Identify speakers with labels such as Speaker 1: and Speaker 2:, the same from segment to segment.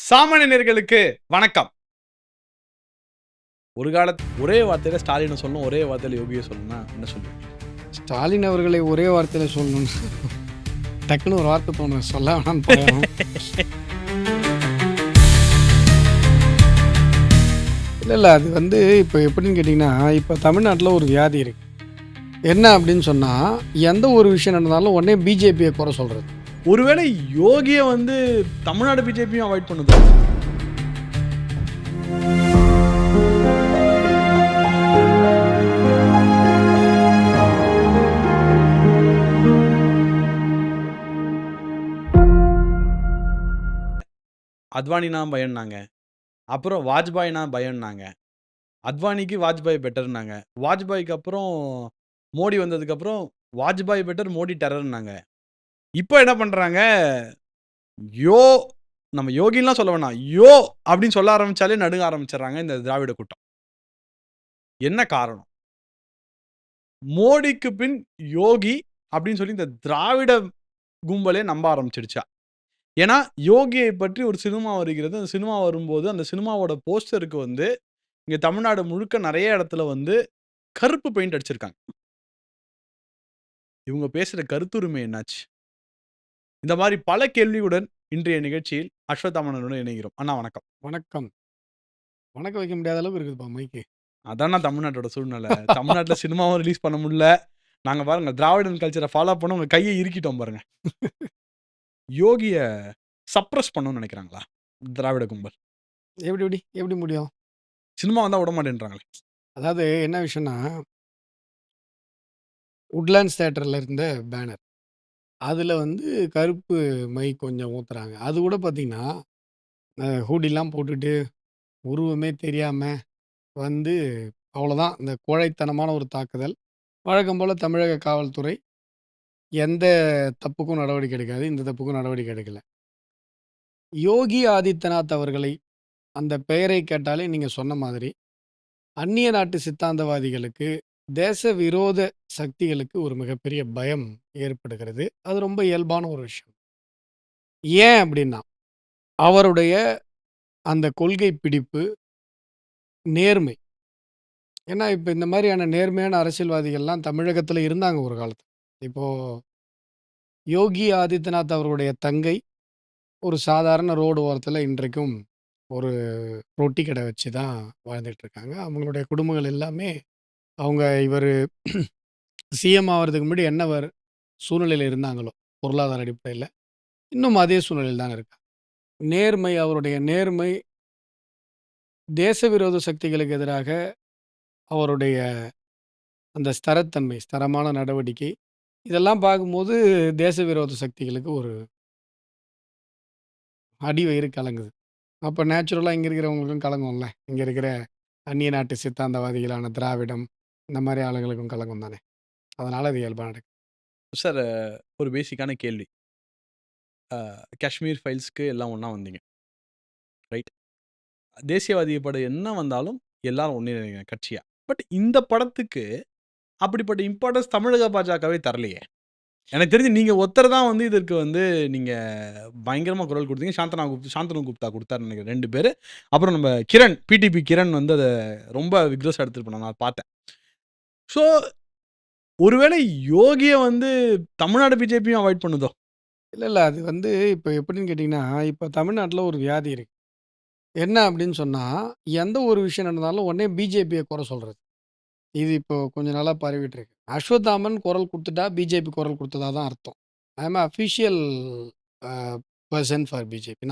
Speaker 1: சாமானியர்களுக்கு வணக்கம். ஒரு ஒரே வார்த்தையில ஸ்டாலின சொல்லணும், ஒரே வார்த்தையில யோகிய சொல்லணும்னா என்ன சொல்லுவீங்க?
Speaker 2: ஸ்டாலின் அவர்களை ஒரே வார்த்தையில சொல்லணும்னா, டக்குன்னு ஒரு வார்த்தை தோணும். சொல்ல வேணாம்னு போயிடும். இல்ல. அது இப்போ எப்படின்னு கேட்டிங்கன்னா, இப்போ தமிழ்நாட்டில ஒரு வியாதி இருக்கு. என்ன அப்படின்னு சொன்னா, எந்த ஒரு விஷயம் நடந்தாலும் உடனே பிஜேபிய குறை சொல்றது.
Speaker 1: ஒருவேளை யோகிய தமிழ்நாடு பிஜேபியும் அவாய்ட் பண்ணுதோ? அத்வானினா பயம்னாங்க. அப்புறம் வாஜ்பாய்னா பயம்னாங்க. அத்வானிக்கு வாஜ்பாய் பெட்டர்னாங்க. வாஜ்பாய்க்கு அப்புறம் மோடி வந்ததுக்கப்புறம் வாஜ்பாய் பெட்டர், மோடி டெரர்னாங்க. இப்போ என்ன பண்றாங்க? யோ நம்ம யோகின்லாம் சொல்ல வேணாம். யோ அப்படின்னு சொல்ல ஆரம்பிச்சாலே நடுங்க ஆரம்பிச்சுடுறாங்க இந்த திராவிட கூட்டம். என்ன காரணம்? மோடிக்கு பின் யோகி அப்படின்னு சொல்லி இந்த திராவிட கும்பலே நம்ப ஆரம்பிச்சிடுச்சா? ஏன்னா, யோகியை பற்றி ஒரு சினிமா வருகிறது. அந்த சினிமா வரும்போது, அந்த சினிமாவோட போஸ்டருக்கு இங்க தமிழ்நாடு முழுக்க நெறைய இடத்துல கருப்பு பெயிண்ட் அடிச்சிருக்காங்க. இவங்க பேசுற கருத்துரிமை என்னாச்சு? இந்த மாரி பல கேள்வியுடன் இன்றைய நிகழ்ச்சியில் அஸ்வத்தாமனுடன் இணைகிறோம். அண்ணா வணக்கம்.
Speaker 2: வணக்கம். வணக்கம் வைக்க முடியாத அளவுக்கு இருக்குதுப்பா மைக்கு.
Speaker 1: அதாண்ணா தமிழ்நாட்டோட சூழ்நிலை. தமிழ்நாட்டுல சினிமாவும் ரிலீஸ் பண்ண முடியல. நாங்க பாருங்க திராவிடன் கல்ச்சர ஃபாலோ பண்ண உங்க கைய இறுக்கிட்டோம் பாருங்க. யோகிய சப்ரஸ் பண்ணணும்னு நெனைக்கிறாங்களா? திராவிட கும்பல்.
Speaker 2: எப்படி முடியும்?
Speaker 1: சினிமா வந்தா விடமாட்டேன்றாங்களே.
Speaker 2: அதாவது என்ன விஷயம்னா, உட்லாண்ட்ஸ் தியேட்டர்ல இருந்த பேனர். அதுல கருப்பு மை கொஞ்சம் ஊத்துறாங்க. அது கூட பார்த்தீங்கன்னா, ஹூடிலாம் போட்டுட்டு, உருவமே தெரியாம வந்து அவ்வளோதான். இந்த கோழைத்தனமான ஒரு தாக்குதல். வழக்கம் போல தமிழக காவல்துறை எந்த தப்புக்கும் நடவடிக்கை எடுக்காது. இந்த தப்புக்கும் நடவடிக்கை எடுக்கல. யோகி ஆதித்யநாத் அவர்களை அந்த பெயரை கேட்டாலே நீங்க சொன்ன மாதிரி, அந்நிய நாட்டு சித்தாந்தவாதிகளுக்கு, தேச விரோத சக்திகளுக்கு ஒரு மிகப்பெரிய பயம் ஏற்படுகிறது. அது ரொம்ப இயல்பான ஒரு விஷயம். ஏன் அப்படின்னா, அவருடைய அந்த கொள்கை பிடிப்பு, நேர்மை. ஏன்னா, இப்ப இந்த மாரியான நேர்மையான அரசியல்வாதிகள்லாம் தமிழகத்தில இருந்தாங்க ஒரு காலத்துல. இப்போ யோகி ஆதித்யநாத் அவர்களுடைய தங்கை, ஒரு சாதாரண ரோடு ஓரத்தில இன்றைக்கும் ஒரு ரொட்டி கடை வச்சு தான் வாழ்ந்துட்டு இருக்காங்க. அவங்களுடைய குடும்பங்கள் எல்லாமே அவங்க இவரு சிஎம் ஆவறதுக்கு முன்னாடி என்ன சூழ்நிலையில இருந்தாங்களோ, பொருளாதார அடிப்படையில, இன்னும் அதே சூழ்நிலையில தான இருக்காங்க. நேர்மை, அவருடைய நேர்மை, தேச விரோத சக்திகளுக்கு எதிராக அவருடைய அந்த ஸ்திரத்தன்மை, ஸ்திரமான நடவடிக்கை, இதெல்லாம் பார்க்கும்போது தேச விரோத சக்திகளுக்கு ஒரு அடிவயிறு கலங்குது. அப்ப நேச்சுரலா இங்க இருக்கிறவங்களுக்கும் கலங்கும்ல. இங்க இருக்கிற அந்நிய நாட்டு சித்தாந்தவாதிகளான திராவிடம், இந்த மாரி ஆளுங்களுக்கும் கலங்கும் தானே. அதனால அது இயல்பா நடக்குது.
Speaker 1: சார் ஒரு பேசிக்கான கேள்வி. காஷ்மீர் ஃபைல்ஸ்க்கு எல்லாம் ஒண்ணா வந்தீங்க. ரைட். தேசியவாதி படம் என்ன வந்தாலும் எல்லாரும் ஒண்ணே கட்சியா. பட் இந்த படத்துக்கு அப்படிப்பட்ட இம்பார்ட்டன்ஸ் தமிழக பாஜகவே தரலையே. எனக்கு தெரிஞ்சு நீங்க ஒருத்தர் தான் இதற்கு நீங்க பயங்கரமா குரல் குடுத்தீங்க. சாந்தனு குப்தா குடுத்தாருன்னு நெனைக்கிறேன் 2 பேரு. அப்புறம் நம்ம கிரண், பிடிபி கிரண் அத ரொம்ப விக்ரஸா எடுத்துட்டு போனாங்க. நான் பார்த்தேன். ஸோ ஒருவேளை யோகிய தமிழ்நாடு பிஜேபியும் அவாய்ட் பண்ணுதோ?
Speaker 2: இல்ல. அது இப்ப எப்படின்னு கேட்டீங்கன்னா, இப்ப தமிழ்நாட்டுல ஒரு வியாதி இருக்கு. என்ன அப்படின்னு சொன்னா, எந்த ஒரு விஷயம் நடந்தாலும் உடனே பிஜேபிய குறை சொல்றது. இது இப்போ கொஞ்ச நாளா பரவிட்டு இருக்கு. அஸ்வத்தாமன் குரல் குடுத்துட்டா, பிஜேபி குரல் குடுத்ததா தான் அர்த்தம். I am official a person for BJP.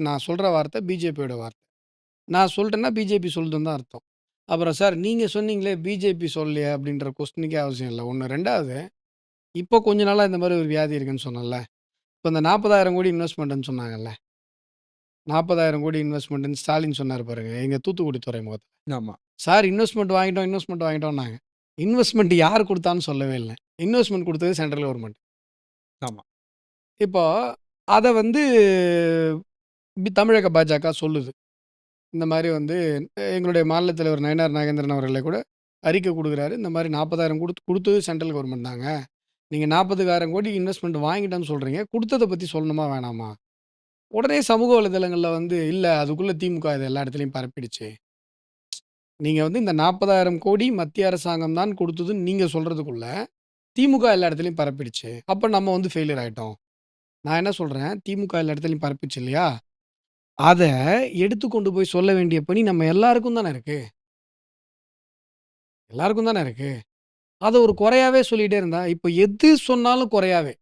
Speaker 2: நான் சொல்ற வார்த்தை பிஜேபியோட வார்த்தை. நான் சொல்ட்டேன்னா, பிஜேபி சொல்லுதுன்னு தான் அர்த்தம். அப்புறம் சார் நீங்க சொன்னீங்களே பிஜேபி சொல்லலையா? அப்படின்ற கொஸ்டினுக்கே அவசியம் இல்ல. 1 2வது இப்போ கொஞ்ச நாளா இந்த மாரி ஒரு வியாதி இருக்குன்னு சொன்னேன்ல. இப்ப இந்த 40,000 கோடி இன்வெஸ்ட்மென்ட்ன்னு சொன்னாங்கல்ல. 40,000 கோடி இன்வெஸ்ட்மென்ட்ன்னு ஸ்டாலின் சொன்னாரு பாருங்க. எங்க தூத்துக்குடி துறைமுகத்துல.
Speaker 1: ஆமா.
Speaker 2: Sir investment வாங்கிட்டோம்னாங்க. இன்வெஸ்ட்மென்ட் யார் குடுத்தான்னு சொல்லவே இல்ல. இன்வெஸ்ட்மென்ட் குடுத்தது சென்ட்ரல் கவர்ன்மென்ட்.
Speaker 1: ஆமா.
Speaker 2: இப்போ அத தமிழக பாஜக சொல்லுது. இந்த மாரி எங்களுடைய மாநில தலைவர் நயினார் நாகேந்திரன் அவர்களே கூட அறிக்கை குடுக்குறாரு. இந்த மாரி 40,000 குடுத்தது சென்ட்ரல் கவர்ன்மென்ட் தாங்க. நீங்க 40,000 கோடி இன்வெஸ்ட்மென்ட் வாங்கிட்டோம்னு சொல்றீங்க. குடுத்தத பத்தி சொல்லணுமா வேணாமா? உடனே சமூக வலைதளங்கள்ல வந்து, "இல்ல அதுக்குள்ள திமுக இத எல்லா இடத்துலயும் பரப்பிடுச்சு. நீங்க வந்து இந்த 40,000 கோடி மத்திய அரசாங்கம் தான் குடுத்ததுன்னு நீங்க சொல்றதுக்குள்ள, திமுக எல்லா இடத்துலயும் பரப்பிடுச்சு. அப்ப நம்ம வந்து ஃபெயிலியர் ஆயிட்டோம்." நான் என்ன சொல்றேன், திமுக எல்லா இடத்துலயும் பரப்பிச்சு இல்லையா? அத எடுத்து கொண்டு போய் சொல்ல வேண்டிய பணி நம்ம எல்லாருக்கும் தானே இருக்கு. எல்லாருக்கும் தானே இருக்கு. அத ஒரு குறையாவே சொல்லிட்டே இருந்தா, இப்ப எது சொன்னாலும் குறையாவே.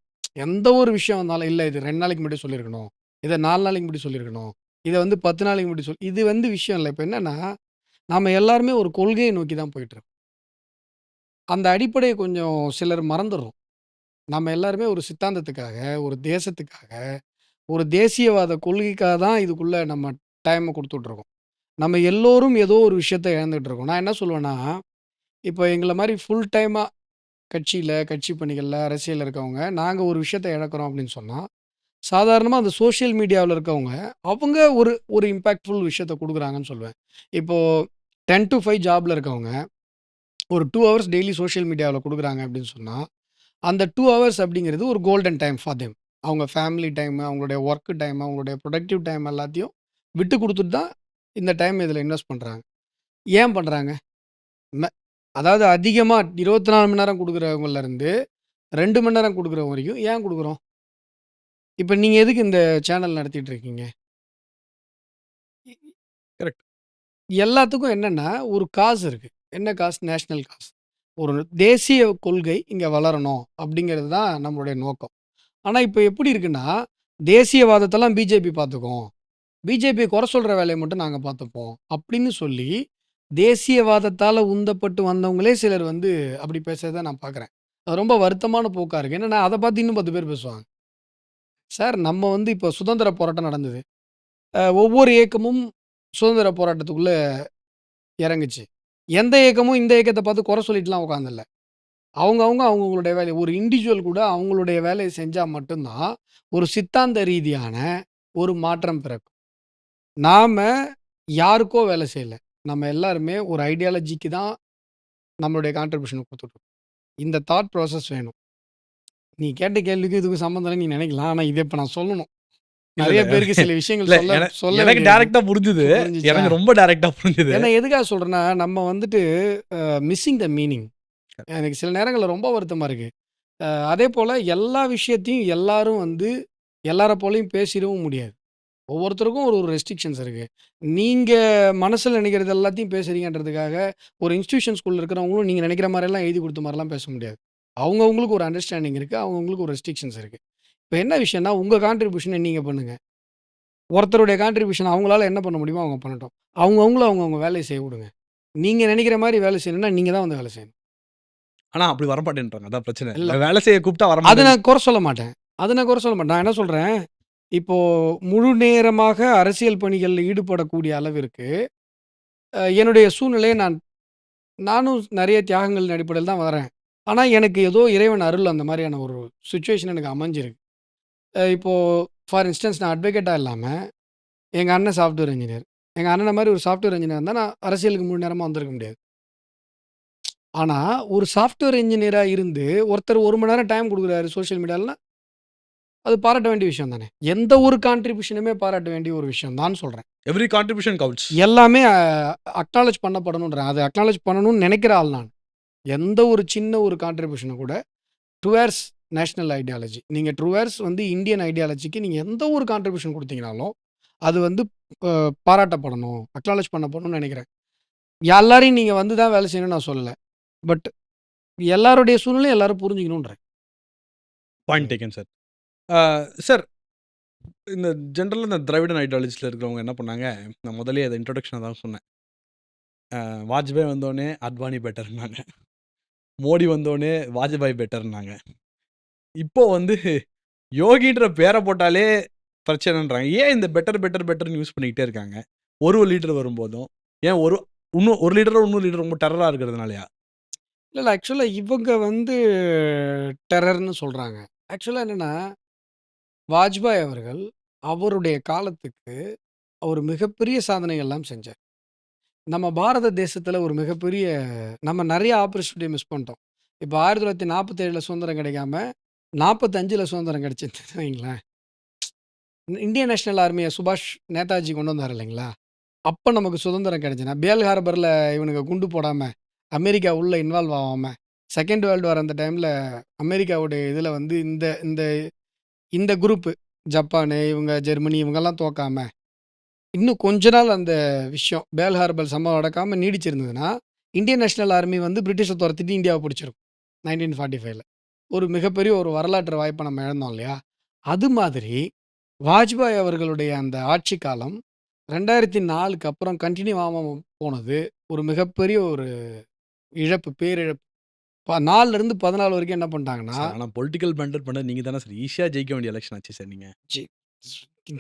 Speaker 2: எந்த ஒரு விஷயம் வந்தாலும், "இல்ல இது 2 நாளைக்கு முன்னாடி சொல்லியிருக்கணும். இத 4 நாளைக்கு முன்னாடி சொல்லியிருக்கணும். இத வந்து 10 நாளைக்கு முன்னாடி இது வந்து விஷயம் இல்ல. இப்ப என்னன்னா, நாம எல்லாருமே ஒரு கொள்கைய நோக்கி தான் போயிட்டுருக்கோம். அந்த அடிப்படைய கொஞ்சம் சிலர் மறந்துர்றோம். நம்ம எல்லாருமே ஒரு சித்தாந்தத்துக்காக, ஒரு தேசத்துக்காக, ஒரு தேசியவாத கொள்கைக்காக தான் இதுக்குள்ள நம்ம டைம குடுத்துட்டுருக்கோம். நம்ம எல்லோரும் ஏதோ ஒரு விஷயத்த இழந்துட்டு இருக்கோம். நான் என்ன சொல்லுவேன்னா, இப்ப எங்கள மாரி ஃபுல் டைமா கட்சியில, கட்சி பணிகள்ல, அரசியல்ல இருக்கவங்க, நாங்க ஒரு விஷயத்த இழக்கிறோம் அப்படின்னு சொன்னா, சாதாரணமா அந்த சோசியல் மீடியாவுல இருக்கவங்க, அவங்க ஒரு ஒரு இம்பாக்ட்ஃபுல் விஷயத்த குடுக்குறாங்கன்னு சொல்லுவேன். இப்போ 10 டூ 5 ஜாப்ல இருக்கவங்க, ஒரு 2 ஹவர்ஸ் டெய்லி சோசியல் மீடியாவுல குடுக்குறாங்க அப்படின்னு சொன்னா, அந்த 2 ஹவர்ஸ் அப்படிங்கிறது ஒரு கோல்டன் டைம் ஃபார் தெம். அவங்க ஃபேமிலி டைமு, அவங்களுடைய வொர்க் டைமு, அவங்களுடைய புரொடக்டிவ் டைம் எல்லாத்தையும் விட்டு குடுத்துட்டு தான் இந்த டைம் இதில இன்வெஸ்ட் பண்றாங்க. ஏன் பண்றாங்க? ம அதாவது அதிகமா 24 மணி நேரம் குடுக்குறவங்கலருந்து 2 மணி நேரம் குடுக்குறவங்க வரைக்கும் ஏன் குடுக்குறோம்? இப்ப நீங்க எதுக்கு இந்த சேனல் நடத்திட்டு இருக்கீங்க?
Speaker 1: கரெக்ட்.
Speaker 2: எல்லாத்துக்கும் என்னன்னா, ஒரு காசு இருக்கு. என்ன காசு? National cause. ஒரு தேசிய கொள்கை இங்க வளரணும் அப்படிங்கிறது தான் நம்மளுடைய நோக்கம். ஆனா, இப்ப எப்படி இருக்குன்னா, தேசியவாதத்தெல்லாம் பிஜேபி பார்த்துக்கும். பிஜேபிய குறை சொல்ற வேலைய மட்டும் நாங்க பார்த்துப்போம். அப்படின்னு சொல்லி, தேசியவாதத்தால உந்தப்பட்டு வந்தவங்களே சிலர் வந்து அப்படி பேசுறத நான் பார்க்குறேன். அது ரொம்ப வருத்தமான போக்கா இருக்கு. என்னன்னா, அத பார்த்து இன்னும் 10 பேர் பேசுவாங்க. சார் நம்ம வந்து இப்போ சுதந்திர போராட்டம் நடந்தது. ஒவ்வொரு இயக்கமும் சுதந்திர போராட்டத்துக்குள்ள இறங்குச்சு. எந்த இயக்கமும் இந்த இயக்கத்த பார்த்து குறை சொல்லிட்டுலாம் உட்கார்ந்தில்ல. அவங்கவங்களுடைய வேலைய ஒரு இண்டிவிஜுவல் கூட அவங்களுடைய வேலைய செஞ்சா மட்டும் தான், ஒரு சித்தாந்த ரீதியான ஒரு மாற்றம் பிறக்கும். நாம யாருக்கோ வேலை செய்யல. நம்ம எல்லாருமே ஒரு ஐடியாலஜிக்கு தான் நம்மளுடைய கான்ட்ரிபியூஷன குடுத்துட்டுருக்கோம். இந்த தாட் ப்ராசஸ் வேணும். நீ கேட்ட கேள்விக்கும் இதுக்கும் சம்மந்தம் இல்லன்னு நீ நெனைக்கலாம். ஆனா இத இப்ப நான் சொல்லணும்.
Speaker 1: இல்ல,
Speaker 2: நெறைய
Speaker 1: இல்ல.
Speaker 2: பேருக்கு சில விஷயங்கள்
Speaker 1: இல்ல
Speaker 2: சொல்ல சொல்ல
Speaker 1: எனக்கு
Speaker 2: வேண்டியது இருக்கு.
Speaker 1: டைரக்ட்டா புரிஞ்சுது.
Speaker 2: புரிஞ்சுச்சா?
Speaker 1: எனக்கு ரொம்ப டைரக்ட்டா புரிஞ்சுது.
Speaker 2: ஏன்னா எதுக்காக சொல்றேன்னா, நம்ம வந்துட்டு மிஸ்ஸிங் த மீனிங். எனக்கு சில நேரங்கள்ல ரொம்ப வருத்தமா இருக்கு. அதேபோல எல்லா விஷயத்தையும் எல்லாரும் வந்து எல்லார போலயும் பேசிறவும் முடியாது. ஒவ்வொருத்தருக்கும் ஒரு ஒரு ரெஸ்ட்ரிக்ஷன்ஸ் இருக்கு. நீங்க மனசுல நினைக்கிறது எல்லாத்தையும் பேசுறீங்கன்றதுக்காக, ஒரு இன்ஸ்டிடியூஷன்ஸ்குள்ள இருக்கிறவங்களும் நீங்க நினைக்கிற மாரிலாம் எழுதி குடுத்த மாரிலாம் பேச முடியாது. அவங்கவங்களுக்கு ஒரு அண்டர்ஸ்டாண்டிங் இருக்கு. அவங்கவங்களுக்கு ஒரு ரெஸ்ட்ரிக்ஷன்ஸ் இருக்கு. இப்ப என்ன விஷயம்னா, உங்க கான்ட்ரிபியூஷன நீங்க பண்ணுங்க. ஒருத்தருடைய கான்ட்ரிபியூஷன் அவங்களால என்ன பண்ண முடியுமோ அவங்க பண்ணட்டும். அவங்கவங்கள அவங்கவங்க வேலைய செய்ய விடுங்க. நீங்க நினைக்கிற மாரி வேலை செய்யணும்னா, நீங்க தான் வந்து வேலை செய்யணும்.
Speaker 1: ஆனா அப்படி வரமாட்டேன்றாங்க. அதான் பிரச்சனை.
Speaker 2: இல்ல
Speaker 1: வேலை செய்ய கூப்பிட்டா
Speaker 2: அத
Speaker 1: வரமாட்டேன்.
Speaker 2: நான் குறை சொல்ல மாட்டேன். அத நான் குறை சொல்ல மாட்டேன். நான் என்ன சொல்றேன், இப்போ முழு நேரமாக அரசியல் பணிகள்ல ஈடுபடக்கூடிய அளவிற்கு, என்னுடைய சூழ்நிலைய நானும் நெறைய தியாகங்களின் அடிப்படையில தான் வரேன். ஆனா, எனக்கு ஏதோ இறைவன் அருள் அந்த மாரியான ஒரு சிச்சுவேஷன் எனக்கு அமைஞ்சிருக்கு. இப்போ ஃபார் இன்ஸ்டன்ஸ் நான் அட்வொகேட்டா இல்லாம, எங்க அண்ணன் சாஃப்ட்வேர் இன்ஜினியர். எங்க அண்ணன மாரி ஒரு சாஃப்ட்வேர் இன்ஜினியரா இருந்தா, நான் அரசியலுக்கு முழு நேரமா வந்திருக்க முடியாது. ஆனா, ஒரு சாஃப்ட்வேர் இன்ஜினியரா இருந்து, ஒருத்தர் 1 மணி நேரம் டைம் குடுக்குறாரு சோசியல் மீடியாலனா, அது பாராட்ட வேண்டிய விஷயம் தானே! எந்த ஒரு கான்ட்ரிபியூஷனுமே பாராட்ட வேண்டிய ஒரு விஷயம் தான் சொல்றேன்.
Speaker 1: Every contribution counts.
Speaker 2: எல்லாமே அக்னாலட்ஜ் பண்ணப்படணுன்றேன். அத அக்னாலட்ஜ் பண்ணணும்னு நெனைக்கிற ஆள் நான். எந்த ஒரு சின்ன ஒரு கான்ட்ரிபியூஷன கூட டுவேர்ட்ஸ் நேஷனல் ஐடியாலஜி. நீங்க டுவேர்ட்ஸ் வந்து இந்தியன் ஐடியாலஜிக்கு நீங்க எந்த ஒரு கான்ட்ரிபியூஷன் குடுத்தீங்கனாலும், அது வந்து அ பாராட்டப்படணும். அக்னாலட்ஜ் பண்ணப்படணும்னு நெனைக்கிறேன். எல்லாரையும் நீங்க வந்து தான் வேலை செய்யணும்னு நான் சொல்லல. பட் எல்லாருடைய சூழ்நிலையும் எல்லாரும் புரிஞ்சுக்கணுன்றேன்.
Speaker 1: Point
Speaker 2: hmm.
Speaker 1: Taken sir. ஆ சார் இந்த ஜெனரலா இந்த திராவிடன் ஐடியாலஜில இருக்கிறவங்க என்ன பண்ணாங்க, நான் முதல்லயே அத இன்ட்ரோடக்ஷன்ல தான் சொன்னேன். வாஜ்பாய் வந்தோனே அத்வானி பெட்டர்னாங்க. மோடி வந்தோனே வாஜ்பாய் பெட்டர்னாங்க. இப்போ வந்து யோகின்ற பேர போட்டாலே பிரச்சனைன்றாங்க. ஏன் இந்த பெட்டர், பெட்டர், பெட்டர்ன்னு யூஸ் பண்ணிக்கிட்டே இருக்காங்க? ஒரு லீடர் வரும்போதும். ஏன் இன்னும் ஒரு லீடர இன்னொரு லீடர் ரொம்ப டெரரா இருக்கிறதுனாலயா?
Speaker 2: இல்ல ஆக்சுவலா இவங்க வந்து டெரர்ன்னு சொல்றாங்க. ஆக்சுவலா என்னன்னா, வாஜ்பாய் அவர்கள் அவருடைய காலத்துக்கு ஒரு மிகப்பெரிய சாதனைகள்லாம் செஞ்சார். நம்ம பாரத தேசத்தில ஒரு மிகப்பெரிய நம்ம நெறைய ஆப்பர்ச்சுனிட்டிய மிஸ் பண்ணிட்டோம். இப்ப 1947ல சுதந்திரம் கிடைக்காம, 45ல சுதந்திரம் கிடைச்சிருச்சுன்னு வைங்களேன். இந்தியன் நேஷனல் ஆர்மியை சுபாஷ் நேதாஜி கொண்டு வந்தார் இல்லைங்களா? அப்போ நமக்கு சுதந்திரம் கிடைச்சுன்னா, பேர்ல் ஹார்பரில் இவனுங்க குண்டு போடாமல், அமெரிக்கா உள்ள இன்வால்வ் ஆகாமல், செகண்ட் வேர்ல்டு வார் அந்த டைமில் அமெரிக்காவுடைய இதில் வந்து இந்த இந்த இந்த குரூப்பு ஜப்பானு, இவங்க ஜெர்மனி இவங்கெல்லாம் தோக்காம, இன்னும் கொஞ்ச நாள் அந்த விஷயம் பேர்ல் ஹார்பர் சம்பவம் நடக்காமல் நீடிச்சிருந்ததுன்னா, இந்தியன் நேஷனல் ஆர்மி வந்து பிரிட்டிஷை துரத்திட்டு இந்தியாவை பிடிச்சிருக்கும் 1945ல. ஒரு மிகப்பெரிய ஒரு வரலாற்று வாய்ப்பை நம்ம இழந்தோம் இல்லையா? அது மாதிரி வாஜ்பாய் அவர்களுடைய அந்த ஆட்சி காலம் 2004க்கு அப்புறம் கன்டின்யூ ஆகாம போனது ஒரு மிகப்பெரிய ஒரு இழப்பு, பேரிழப்பு. 4லேருந்து 14 வரைக்கும் என்ன பண்ணிட்டாங்கன்னா,
Speaker 1: சார், ஆனா பொலிட்டிக்கல் பிளண்டர் பண்ணது நீங்க தானே சார். ஈஸியா ஜெயிக்க வேண்டிய எலக்ஷன் ஆச்சு சார் நீங்க.
Speaker 2: ஜெ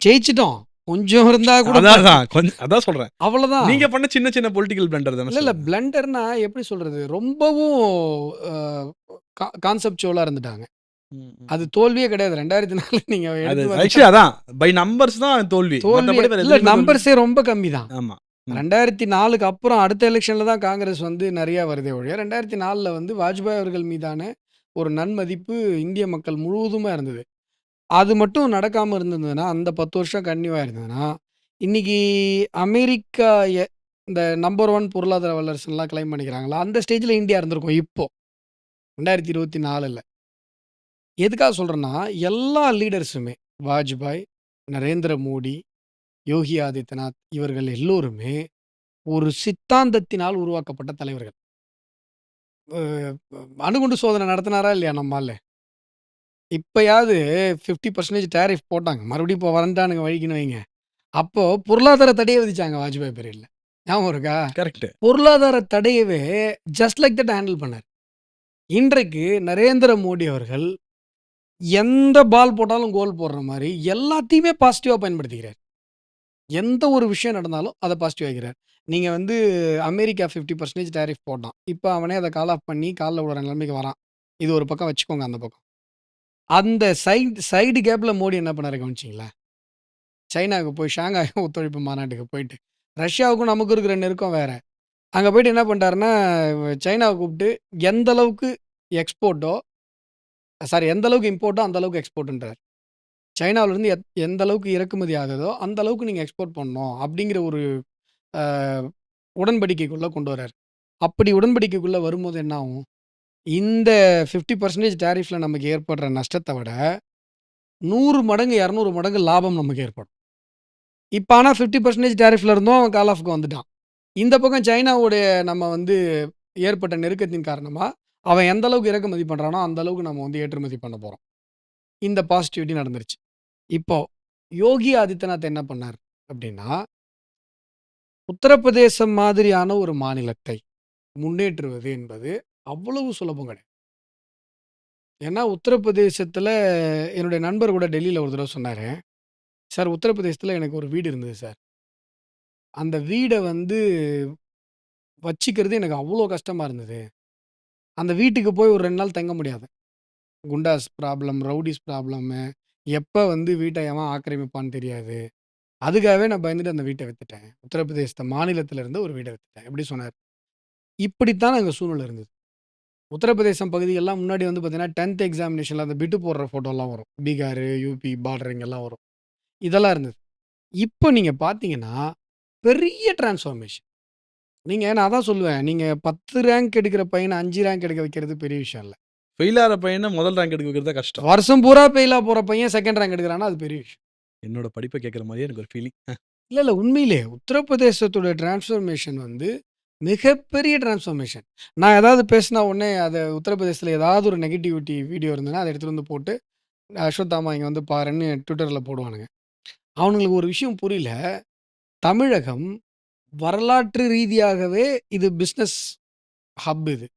Speaker 2: ஜெயிச்சிட்டோம். கொஞ்சம் இருந்தா கூட
Speaker 1: அதான் சொல்றேன்.
Speaker 2: அவ்வளோதான்.
Speaker 1: நீங்க பண்ண சின்ன சின்ன பொலிட்டிக்கல் பிளண்டர் தானே
Speaker 2: இல்ல
Speaker 1: சார்.
Speaker 2: பிளண்டர்னா எப்படி சொல்றது? ரொம்பவும் அ கான்செப்சுவலா இருந்துட்டாங்க. அது தோல்வியே கிடையாது. 2004 நீங்க
Speaker 1: அது
Speaker 2: எடுத்து வந்தா
Speaker 1: ஆக்சுவலி அதான் பை நம்பர்ஸ் தான் தோல்வி.
Speaker 2: தோல்வியே
Speaker 1: மத்தபடி வேற
Speaker 2: இல்ல
Speaker 1: எதுலயுமே தோல்வி.
Speaker 2: நம்பர்ஸே ரொம்ப கம்மி தான்.
Speaker 1: ஆமா.
Speaker 2: 2004க்கு அப்புறம் அடுத்த எலக்ஷன்ல தான் காங்கிரஸ் வந்து நெறையா வருதே ஒழிய, 2004ல வந்து வாஜ்பாய் அவர்கள் மீதான ஒரு நன்மதிப்பு இந்திய மக்கள் முழுவதுமா இருந்தது. அது மட்டும் நடக்காம இருந்திருந்ததுன்னா, அந்த 10 வருஷம் கன்டினியூவா இருந்ததுன்னா, இன்னைக்கு அமெரிக்கா இந்த நம்பர் 1 பொருளாதார வல்லரசுன்லாம் கிளைம் பண்ணிக்கிறாங்கல்ல, அந்த ஸ்டேஜ்ல இந்தியா இருந்திருக்கும் இப்போ. 2024ல. எதுக்காக சொல்றேன்னா, எல்லா லீடர்ஸுமே வாஜ்பாய், நரேந்திர மோடி, யோகி ஆதித்யநாத் இவர்கள் எல்லோருமே ஒரு சித்தாந்தத்தினால் உருவாக்கப்பட்ட தலைவர்கள். அ அணுகுண்டு சோதனை நடத்தினாரா இல்லையா நம்ம ஆளு? இப்பயாவது 50% டாரிஃப் போட்டாங்க. மறுபடியும் இப்போ வந்துட்டானுங்க வழிக்குன்னு வைங்க. அப்போ பொருளாதார தடையே விதிச்சாங்க வாஜ்பாய் பீரியட்ல. ஞாபகம் இருக்கா?
Speaker 1: கரெக்ட்.
Speaker 2: பொருளாதார தடையவே ஜஸ்ட் லைக் தட் ஹேண்டில் பண்ணாரு. இன்றைக்கு நரேந்திர மோடி அவர்கள் எந்த பால் போட்டாலும் கோல் போடுற மாரி எல்லாத்தையுமே பாசிட்டிவா பயன்படுத்திக்கிறார். எந்த ஒரு விஷயம் நடந்தாலும் அத பாசிட்டிவ் ஆக்கிக்கிறார். நீங்க வந்து அமெரிக்கா 50% டாரிஃப் போட்டான். இப்ப அவனே அத கால் ஆஃப் பண்ணி கால்ல விடுற நிலைமைக்கு வரான். இது ஒரு பக்கம் வச்சுக்கோங்க அந்த பக்கம். அந்த சைடு கேப்ல மோடி என்ன பண்ணாரு கவனிச்சீங்களா? சைனாவுக்கு போய் ஷாங்காய் ஒத்துழைப்பு மாநாட்டுக்கு போயிட்டு, ரஷ்யாவுக்கும் நமக்கும் இருக்கிற நெருக்கம் வேற. அங்க போயிட்டு என்ன பண்ணிட்டாருன்னா, சைனாவ கூப்பிட்டு எந்த அளவுக்கு எக்ஸ்போர்ட்டோ எந்த அளவுக்கு இம்போர்ட்டோ அந்த அளவுக்கு எக்ஸ்போர்ட்ன்றாரு. சைனாவிலருந்து எந்த அளவுக்கு இறக்குமதி ஆகுதோ, அந்த அளவுக்கு நீங்க எக்ஸ்போர்ட் பண்ணணும். அப்படிங்கிற ஒரு அ உடன்படிக்கைக்குள்ள கொண்டு வராரு. அப்படி உடன்படிக்கைக்குள்ள வரும்போது என்ன ஆகும்? இந்த 50% டாரிஃப்ல நமக்கு ஏற்படுற நஷ்டத்த விட 100 மடங்கு, 200 மடங்கு லாபம் நமக்கு ஏற்படும். இப்ப ஆனா 50% டாரிஃப்ல இருந்தும் அவன் கால் ஆஃப்க்கு வந்துட்டான். இந்த பக்கம் சைனாவுடைய நம்ம வந்து ஏற்பட்ட நெருக்கத்தின் காரணமா, அவன் எந்த அளவுக்கு இறக்குமதி பண்றானோ, அந்த அளவுக்கு நம்ம வந்து ஏற்றுமதி பண்ண போறோம். இந்த பாசிட்டிவிட்டி நடந்துருச்சு. இப்போ யோகி ஆதித்யநாத் என்ன பண்ணார் அப்படின்னா, உத்தரப்பிரதேசம் மாதிரியான ஒரு மாநிலத்தை முன்னேற்றுவது என்பது அவ்வளவு சுலபம் கிடையாது. ஏன்னா உத்தரப்பிரதேசத்தில என்னுடைய நண்பர் கூட டெல்லியில ஒரு தடவ சொன்னாரு. சார் உத்தரப்பிரதேசத்தில எனக்கு ஒரு வீடு இருந்தது சார். அந்த வீட வந்து வச்சுக்கிறது எனக்கு அவ்வளோ கஷ்டமா இருந்தது. அந்த வீட்டுக்கு போய் ஒரு 2 நாள் தங்க முடியாது. குண்டாஸ் ப்ராப்ளம், ரவுடீஸ் ப்ராப்ளமு, எப்ப வந்து வீட்ட எவன் ஆக்கிரமிப்பான்னு தெரியாது. அதுக்காகவே நான் பயந்துட்டு அந்த வீட்ட வித்துட்டேன். உத்தரப்பிரதேச மாநிலத்தில இருந்த ஒரு வீட வித்துட்டேன். இப்படி சொன்னாரு. இப்படித்தான் அங்க சூழ்நிலை இருந்தது. உத்தரப்பிரதேசம் பகுதியெல்லாம் முன்னாடி வந்து பார்த்தீங்கன்னா, 10த் எக்ஸாமினேஷன்ல அந்த பிட்டு போடுற ஃபோட்டோலாம் வரும். பீகாரு, யூபி பார்டர் இங்கெல்லாம் வரும். இதெல்லாம் இருந்தது. இப்ப நீங்க பார்த்தீங்கன்னா, பெரிய டிரான்ஸ்ஃபார்மேஷன். நான் அதான் சொல்லுவேன். நீங்க 10 ரேங்க் எடுக்கிற பையன 5 ரேங்க் எடுக்க வைக்கிறது பெரிய விஷயம் இல்ல.
Speaker 1: ஃபெயில் ஆற பையன முதல் ரேங்க் எடுக்க வைக்கிறது தான் கஷ்டம்.
Speaker 2: வருஷம் பூரா ஃபெயிலா போற பையன் 2ண்ட் ரேங்க் எடுக்குறான்னா, அது பெரிய விஷயம்.
Speaker 1: என்னோட படிப்ப கேட்கிற மாரியே எனக்கு ஒரு ஃபீலிங்.
Speaker 2: இல்ல உண்மையிலே உத்தரப்பிரதேசத்தோட டிரான்ஸ்ஃபார்மேஷன் வந்து மிகப்பெரிய டிரான்ஸ்ஃபார்மேஷன். நான் ஏதாவது பேசினா உடனே அத உத்தரப்பிரதேசத்தில ஏதாவது ஒரு நெகட்டிவிட்டி வீடியோ இருந்ததுன்னா, அத எடுத்துட்டு வந்து போட்டு, அஸ்வத்தாமா இங்க வந்து பாருன்னு ட்விட்டர்ல போடுவானுங்க. அவனுங்களுக்கு ஒரு விஷயம் புரியல. தமிழகம் வரலாற்று ரீதியாகவே இது பிசினஸ் ஹப் இது.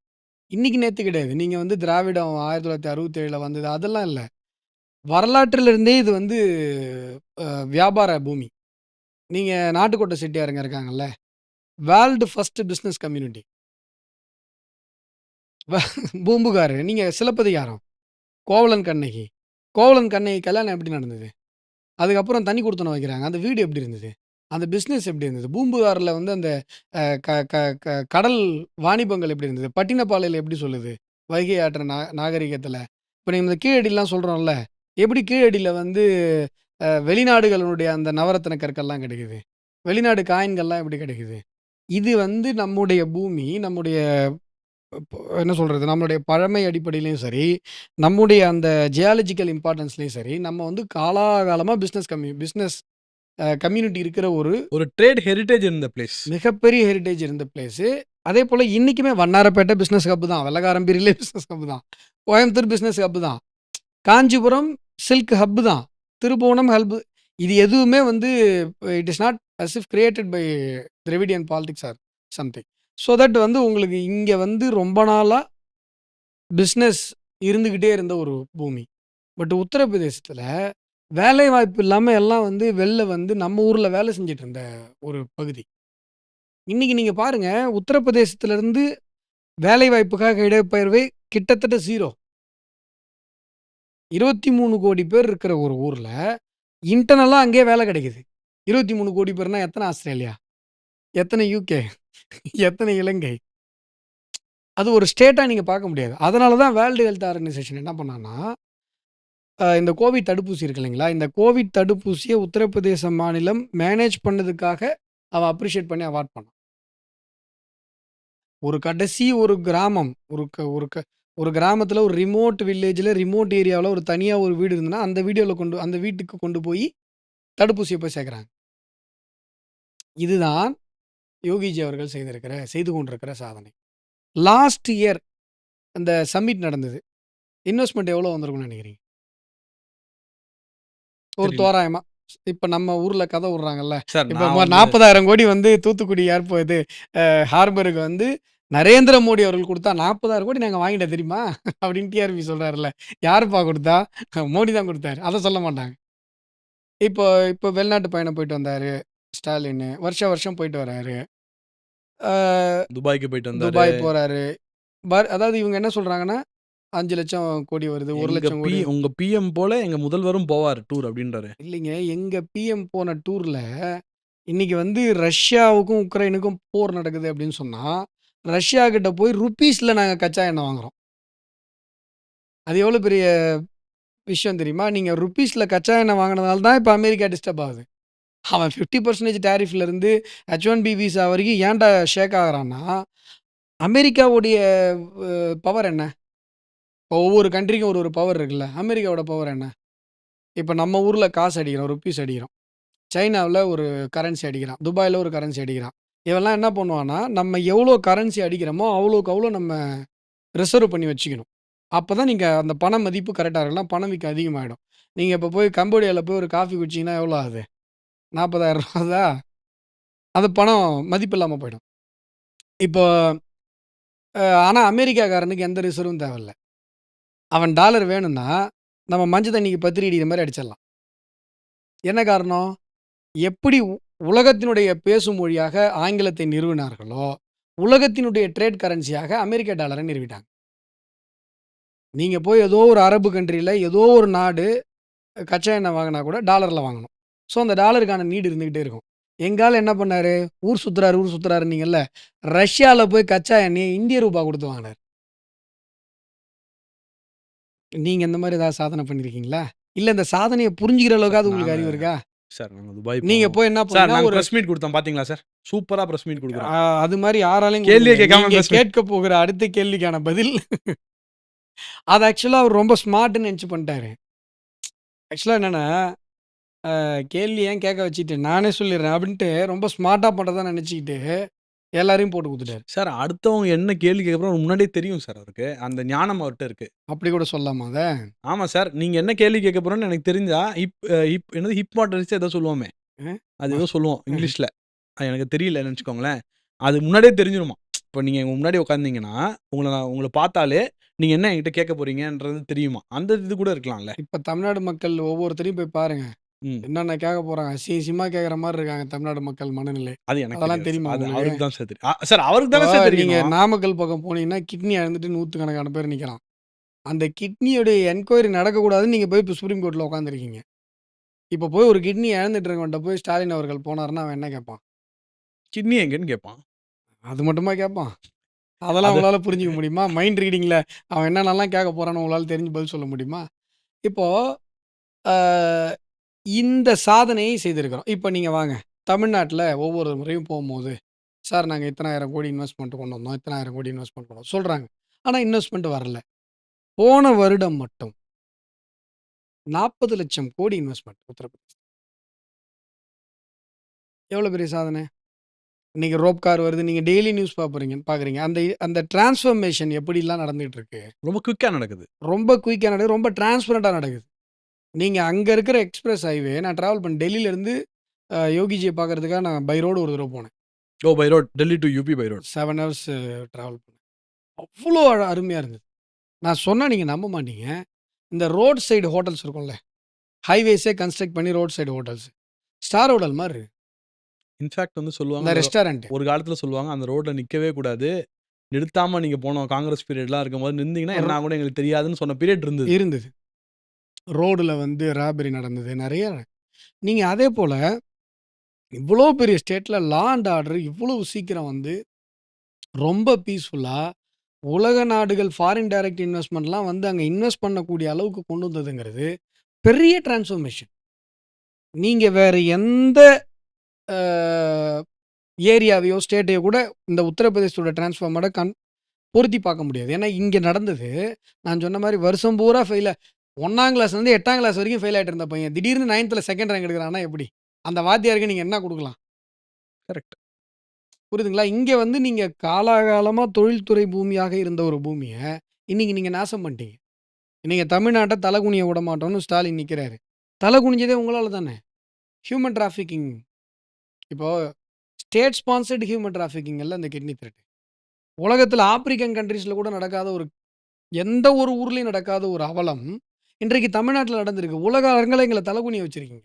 Speaker 2: இன்னைக்கு நேத்து கிடையாது. நீங்க வந்து திராவிடம் 1967ல வந்தது அதெல்லாம் இல்ல. வரலாற்றில இருந்தே இது வந்து வியாபார பூமி. நீங்க நாட்டுக்கோட்டை செட்டியாருங்க இருக்காங்கல்ல. World first business community. Poompuhar. நீங்க சிலப்பதிகாரம். கோவலன் கண்ணகி. கோவலன் கண்ணகி கல்யாணம் எப்படி நடந்தது? அதுக்கப்புறம் தனி குடித்தனம் வைக்கிறாங்க. அந்த வீடு எப்படி இருந்தது? அந்த பிசினஸ் எப்படி இருந்தது? பூம்புகார்ல வந்து அந்த அ க க க கடல் வாணிபங்கள் எப்படி இருந்தது? பட்டினப்பாலையில எப்படி சொல்லுது? வைகை ஆற்று நாகரிகத்தில. இப்ப நீங்க இந்த கீழடிலாம் சொல்றோம்ல. எப்படி கீழடியில வந்து வெளிநாடுகளுடைய அந்த நவரத்தின கற்கள்லாம் கிடைக்குது. வெளிநாடு காயின்கள்லாம் எப்படி கிடைக்குது? இது வந்து நம்முடைய பூமி, நம்முடைய என்ன சொல்றது? நம்மளுடைய பழமை அடிப்படையிலயும் சரி, நம்முடைய அந்த ஜியாலஜிக்கல் இம்பார்ட்டன்ஸ்லயும் சரி, நம்ம வந்து காலாகாலமா பிசினஸ் கம்யூனிட்டி இருக்கிற ஒரு
Speaker 1: ஒரு ட்ரேட் ஹெரிடேஜ் இருந்த பிளேஸ்.
Speaker 2: மிகப்பெரிய ஹெரிடேஜ் இருந்த பிளேஸு. அதேபோல இன்னைக்குமே வண்ணாரப்பேட்டை பிசினஸ் ஹப் தான். வெள்ளக்காரம்பீரிலே பிசினஸ் ஹப் தான். கோயம்புத்தூர் பிசினஸ் ஹப் தான். காஞ்சிபுரம் சில்க் ஹப் தான். திருபுவனம் ஹல்ப். இது எதுவுமே வந்து it is not as if created by Dravidian politics or something. So that வந்து உங்களுக்கு இங்க வந்து ரொம்ப நாளா பிசினஸ் இருந்துகிட்டே இருந்த ஒரு பூமி. பட் உத்தரப்பிரதேசத்துல வேலை வாய்ப்பு இல்லாம எல்லாம் வந்து வெளில வந்து நம்ம ஊர்ல வேலை செஞ்சுட்டு இருந்த ஒரு பகுதி. இன்னைக்கு நீங்க பாருங்க, உத்தரப்பிரதேசத்திலிருந்து வேலை வாய்ப்புக்காக இடம்பெயர்வே கிட்டத்தட்ட 0. 23 கோடி பேர் இருக்கிற ஒரு ஊர்ல, இன்டர்னலா அங்கேயே வேலை கிடைக்குது. 23 கோடி பேர்னா எத்தனை ஆஸ்திரேலியா? எத்தனை யுகே? எத்தனை இலங்கை? அது ஒரு ஸ்டேட்டா நீங்க பார்க்க முடியாது. அதனால தான் வேர்ல்டு ஹெல்த் ஆர்கனைசேஷன் என்ன பண்ணான்னா, இந்த கோவிட் தடுப்பூசி இருக்கு இல்லைங்களா? இந்த கோவிட் தடுப்பூசிய உத்தரப்பிரதேச மாநிலம் மேனேஜ் பண்ணதுக்காக அவன் அப்ரிஷியேட் பண்ணி அவார்ட் பண்ணான். ஒரு கடைசி ஒரு கிராமம், ஒரு கிராமத்தில ஒரு ரிமோட் வில்லேஜ்ல, ரிமோட் ஏரியாவுல ஒரு தனியா ஒரு வீடு இருந்ததுன்னா, அந்த வீட்டுக்கு கொண்டு போய் தடுப்பூசிய போய் சேர்க்குறாங்க. இதுதான் யோகிஜி அவர்கள் செய்து கொண்டிருக்கிற சாதனை. லாஸ்ட் இயர் அந்த சம்மிட் நடந்தது. இன்வெஸ்ட்மென்ட் எவ்வளோ வந்திருக்கும்னு நினைக்கிறீங்க? ஒரு
Speaker 1: தெரியல.
Speaker 2: தோராயமா. இப்ப நம்ம ஊர்ல கதை விடுறாங்கல்ல.
Speaker 1: சார்
Speaker 2: இப்ப
Speaker 1: நான் வந்து
Speaker 2: 40,000 கோடி வந்து தூத்துக்குடி ஹார்பருக்கு வந்து நரேந்திர மோடி அவர்கள் குடுத்தா 40,000 கோடி நாங்க வாங்கிட்டோம் தெரியுமா? அப்படின்னு டிஆர்பி சொல்றாருல்ல. யாருப்பா குடுத்தா? மோடி தான் குடுத்தாரு. அத சொல்ல மாட்டாங்க. இப்போ இப்போ வெளிநாட்டு பயணம் போயிட்டு வந்தாரு ஸ்டாலினு. வருஷம் போயிட்டு வராரு. ஆ
Speaker 1: துபாய்க்கு போயிட்டு வந்தாரு.
Speaker 2: துபாய் போறாரு. அதாவது இவங்க என்ன சொல்றாங்கன்னா, 5,00,000 கோடி வருது. 1,00,000 கோடி.
Speaker 1: உங்க பிஎம் போல எங்க முதல்வரும் போவாரு டூர் அப்படின்றாரு.
Speaker 2: இல்லைங்க. எங்க பிஎம் போன டூர்ல, இன்னைக்கு வந்து ரஷ்யாவுக்கும், உக்ரைனுக்கும் போர் நடக்குது அப்படின்னு சொன்னா, ரஷ்யா கிட்ட போய் ரூப்பீஸ்ல நாங்க கச்சா எண்ணெய் வாங்குறோம். அது எவ்வளோ பெரிய விஷயம் தெரியுமா? நீங்க ரூப்பீஸ்ல கச்சா எண்ணெய் வாங்குனதால தான் இப்ப அமெரிக்கா டிஸ்டர்ப் ஆகுது. அவன் 50% டாரிஃப்ல இருந்து H1B விசா வரைக்கும் ஏன்டா ஷேக் ஆகுறான்னா, அமெரிக்காவுடைய பவர் என்ன? இப்போ ஒவ்வொரு கண்ட்ரிக்கும் ஒரு பவர் இருக்குல்ல. அமெரிக்காவோட பவர் என்ன? இப்ப நம்ம ஊர்ல காசு அடிக்கிறோம், ரூப்பீஸ் அடிக்கிறோம். சைனாவுல ஒரு கரன்சி அடிக்கிறான். துபாய்ல ஒரு கரன்சி அடிக்கிறான். இவன்லாம் என்ன பண்ணுவான்னா, நம்ம எவ்வளோ கரன்சி அடிக்கிறோமோ, அவ்வளோக்கு அவ்வளோ நம்ம ரிசர்வ் பண்ணி வச்சுக்கணும். அப்பதான் நீங்க அந்த பண மதிப்பு கரெக்ட்டா இருக்கும். இல்லனா பணவீக்கம் அதிகமாயிடும். நீங்க இப்ப போய் கம்போடியால போய் ஒரு காஃபி குடிச்சீங்கன்னா எவ்வளோ ஆகுது? ரூ. 40,000 ஆகுதா? அது பணம் மதிப்பில்லாம போயிடும். இப்போ ஆனா அமெரிக்காக்காரனுக்கு எந்த ரிசர்வும் தேவையில்ல. அவன் டாலர் வேணும்னா, நம்ம மஞ்ச தண்ணிக்கு பத்திரி அடிக்கிற மாரி அடிச்சிடலாம். என்ன காரணம்? எப்படி உலகத்தினுடைய பேசும் மொழியாக ஆங்கிலத்தை நிறுவினார்களோ, உலகத்தினுடைய ட்ரேட் கரன்சியாக அமெரிக்க டாலரை நிறுவிட்டாங்க. நீங்க போய் ஏதோ ஒரு அரபு கண்ட்ரில ஏதோ ஒரு நாடு கச்சா எண்ணெய் வாங்குனா கூட டாலர்ல வாங்கணும். ஸோ, அந்த டாலருக்கான நீட் இருந்துகிட்டே இருக்கும். எங்க ஆளு என்ன பண்ணாரு? ஊர் சுத்துறாருன்னீங்கல்ல. ரஷ்யால போய் கச்சா எண்ணெய இந்திய ரூபா குடுத்து வாங்குனாரு. நீங்க இந்த மாரி ஏதாவது சாதனை பண்ணியிருக்கீங்களா? இல்ல இந்த சாதனைய புரிஞ்சுக்கிற அளவுக்காவது உங்களுக்கு அறிவு இருக்கா?
Speaker 1: சார் நாங்க துபாய்
Speaker 2: நீங்க
Speaker 1: போனோம்.
Speaker 2: போய் என்ன
Speaker 1: சார்
Speaker 2: பண்ணீங்கன்னா,
Speaker 1: நாங்க
Speaker 2: ஒரு
Speaker 1: பிரஸ் மீட் குடுத்தோம் பாத்தீங்களா சார்? சூப்பரா பிரஸ் மீட் குடுக்குறோம்.
Speaker 2: அது மாரி யாராலயும்
Speaker 1: கேள்வியே
Speaker 2: குடுக்க முடியாது.
Speaker 1: கேட்காம
Speaker 2: நீங்க
Speaker 1: பிரஸ் மீட்.
Speaker 2: கேட்க போகிற அடுத்த கேள்விக்கான பதில் அது ஆக்சுவலா அவர் ரொம்ப ஸ்மார்ட்ன்னு நெனச்சு பண்ணிட்டாரு. ஆக்சுவலா என்னன்னா, கேள்வி ஏன் கேட்க வச்சுட்டு, நானே சொல்லிடுறேன் அப்படின்ட்டு ரொம்ப ஸ்மார்ட்டா பண்றதா நெனச்சுக்கிட்டு, எல்லாரையும் போட்டு குடுத்துட்டாரு.
Speaker 1: சார் அடுத்தவங்க என்ன கேள்வி கேட்கப்போறாங்க முன்னாடியே தெரியும் சார் அவருக்கு. அந்த ஞானம் அவர்ட்ட இருக்கு.
Speaker 2: அப்படி கூட சொல்லலாமா அத?
Speaker 1: ஆமா சார். நீங்க என்ன கேள்வி கேட்க போறோம்ன்னு எனக்கு தெரிஞ்சா, என்னது ஹிப்னாட்டிசம் ஏதோ சொல்லுவோமே.
Speaker 2: அ.
Speaker 1: அது ஏதோ சொல்லுவோம் இங்கிலீஷ்ல. அது எனக்கு தெரியலன்னு வச்சுக்கோங்களேன். அது முன்னாடியே தெரிஞ்சிருமா. இப்ப நீங்க எங்க முன்னாடி உட்கார்ந்தீங்கன்னா, உங்கள பார்த்தாலே, நீங்க என்ன என்கிட்ட கேட்க போறீங்கன்றது தெரியுமா. அந்த இது கூட இருக்கலாம்ல.
Speaker 2: இப்ப தமிழ்நாடு மக்கள் ஒவ்வொருத்தரையும் போய் பாருங்க.
Speaker 1: ம்.
Speaker 2: என்னென்ன கேட்க போறாங்க. அசிங்கமா கேட்கற மாரி இருக்காங்க தமிழ்நாடு மக்கள் மனநிலை.
Speaker 1: அது எனக்கு
Speaker 2: அதெல்லாம்
Speaker 1: தெரியாது சார்.
Speaker 2: தெரியுமா
Speaker 1: அது
Speaker 2: உங்களுக்கு?
Speaker 1: அவருக்கு தான் சார் தெரியும். சார் அவருக்கு
Speaker 2: இப்போ
Speaker 1: தானே சார்
Speaker 2: நீங்க
Speaker 1: தெரியணும்.
Speaker 2: நாமக்கல் பக்கம் போனீங்கன்னா, கிட்னி இழந்துட்டு நூத்துக்கணக்கான பேர் நிக்கிறான். அந்த கிட்னியோட என்கொயரி நடக்கக்கூடாதுன்னு நீங்க போய் இப்ப சுப்ரீம் கோர்ட்ல உட்கார்ந்துருக்கீங்க. இப்ப போய் ஒரு கிட்னி இழந்துட்டு இருக்கவன்ட்ட போய் ஸ்டாலின் அவர்கள் போனாருன்னா, அவன் என்ன கேட்பான்?
Speaker 1: கிட்னி எங்கன்னு கேட்பான்.
Speaker 2: அது மட்டுமா கேட்பான்? அதெல்லாம்
Speaker 1: அது
Speaker 2: உங்களால புரிஞ்சுக்க முடியுமா? மைண்ட் ரீடிங்ல அவன் என்னென்னலாம் கேட்க போறான்னு உங்களால தெரிஞ்சு பதில் சொல்ல முடியுமா? இப்போ அ இந்த சாதனையை செய்திருக்கிறோம். இப்ப நீங்க வாங்க, தமிழ்நாட்டுல ஒவ்வொரு முறையும் போம்போது, சார் நாங்க இத்தனாயிரம் கோடி இன்வெஸ்ட்மென்ட் கொண்டு வந்தோம். இத்தனாயிரம் கோடி இன்வெஸ்ட்மென்ட் பண்ணோம் சொல்றாங்க. ஆனா இன்வெஸ்ட்மென்ட் வரல. போன வருடம் மட்டும் 40,00,000 கோடி இன்வெஸ்ட்மென்ட் உத்தரப்பிரதேசம். எவ்வளோ பெரிய சாதனை? இன்னைக்கு ரோப் கார் வருது. நீங்க டெய்லி நியூஸ் பார்க்குறீங்க. அந்த அந்த டிரான்ஸ்ஃபர்மேஷன் எப்படிலாம் நடந்துட்டு இருக்கு?
Speaker 1: ரொம்ப குயிக்கா நடக்குது.
Speaker 2: ரொம்ப குயிக்கா நடக்குது. ரொம்ப டிரான்ஸ்பரண்டா நடக்குது. நீங்க அங்க இருக்கிற எக்ஸ்பிரஸ் ஹைவே நான் டிராவல் பண்ணேன். டெல்லியிலேருந்து யோகிஜிய பார்க்கறதுக்காக நான் பை ரோடு ஒரு தடவ போனேன்.
Speaker 1: Oh! By road. Delhi to UP by road.
Speaker 2: 7 hours travel பண்ணேன். அவ்ளோ அருமையா இருந்தது. நான் சொன்னா நீங்க நம்ப மாட்டீங்க. இந்த ரோட் சைடு ஹோட்டல்ஸ் இருக்கும்ல. ஹைவேஸே கன்ஸ்ட்ரக்ட் பண்ணி road side hotels. Star hotel மாரி இருக்கு.
Speaker 1: இன்ஃபாக்ட் வந்து சொல்லுவாங்க,
Speaker 2: இந்த
Speaker 1: அந்த
Speaker 2: ரெஸ்டாரண்ட்.
Speaker 1: ஒரு காலத்துல சொல்லுவாங்க, அந்த ரோட்ல நிக்கவே கூடாது. நிறுத்தாம நீங்க போனோம் காங்கிரஸ் பீரியட்லாம் இருக்கும்போது நின்னீங்கன்னா என்ன ஆகும்னு எங்களுக்கு தெரியாதுன்னு சொன்ன பீரியட் இருந்தது.
Speaker 2: இருந்தது. ரோடுல வந்து ராபரி நடந்தது. நெறைய. நீங்க அதே போல இவ்ளோ பெரிய ஸ்டேட்ல லா அண்ட் ஆர்டர் இவ்வளவு சீக்கிரம் வந்து ரொம்ப பீஸ்ஃபுல்லா உலக நாடுகள் ஃபாரின் டைரக்ட் இன்வெஸ்ட்மென்ட்லாம் வந்து அங்க இன்வெஸ்ட் பண்ணக்கூடிய அளவுக்கு கொண்டு வந்ததுங்கிறது பெரிய டிரான்ஸ்ஃபர்மேஷன். நீங்க வேற எந்த அ ஏரியாவையோ, ஸ்டேட்டையோ கூட இந்த உத்தரப்பிரதேசத்தோட டிரான்ஸ்ஃபார்மோட பொருத்தி பார்க்க முடியாது. ஏன்னா, இங்க நடந்தது நான் சொன்ன மாரி வருஷம் பூரா 1ஆம் கிளாஸ்லேருந்து 8ஆம் கிளாஸ் வரைக்கும் ஃபெயில் ஆயிட்டு இருந்த பையன், திடீர்னு 9த்ல செகண்ட் ரேங்க் எடுக்குறான்னா எப்படி? அந்த வாத்தியாருக்கு நீங்க என்ன குடுக்கலாம்?
Speaker 1: கரெக்ட்.
Speaker 2: புரியுதுங்களா? இங்க வந்து நீங்க காலாகாலமா தொழில்துறை பூமியாக இருந்த ஒரு பூமிய, இன்னைக்கு நீங்க நாசம் பண்ணிட்டீங்க. நீங்க தமிழ்நாட்ட தல குனிய விடமாட்டோம்னு ஸ்டாலின் நிக்கிறாரு. தல குனிஞ்சதே உங்களால தானே! Human trafficking. இப்போ ஸ்டேட் ஸ்பான்சர்ட் ஹியூமன் டிராஃபிக்கிங் இல்ல இந்த கிட்னி த்ரெட். உலகத்தில ஆப்பிரிக்கன் கன்ட்ரீஸ்ல கூட நடக்காத ஒரு எந்த ஒரு ஊர்லயும் நடக்காத ஒரு அவலம், இன்றைக்கு தமிழ்நாட்டில நடந்திருக்கு. உலக அரங்கில எங்கள தலகுனிய வச்சிருக்கீங்க.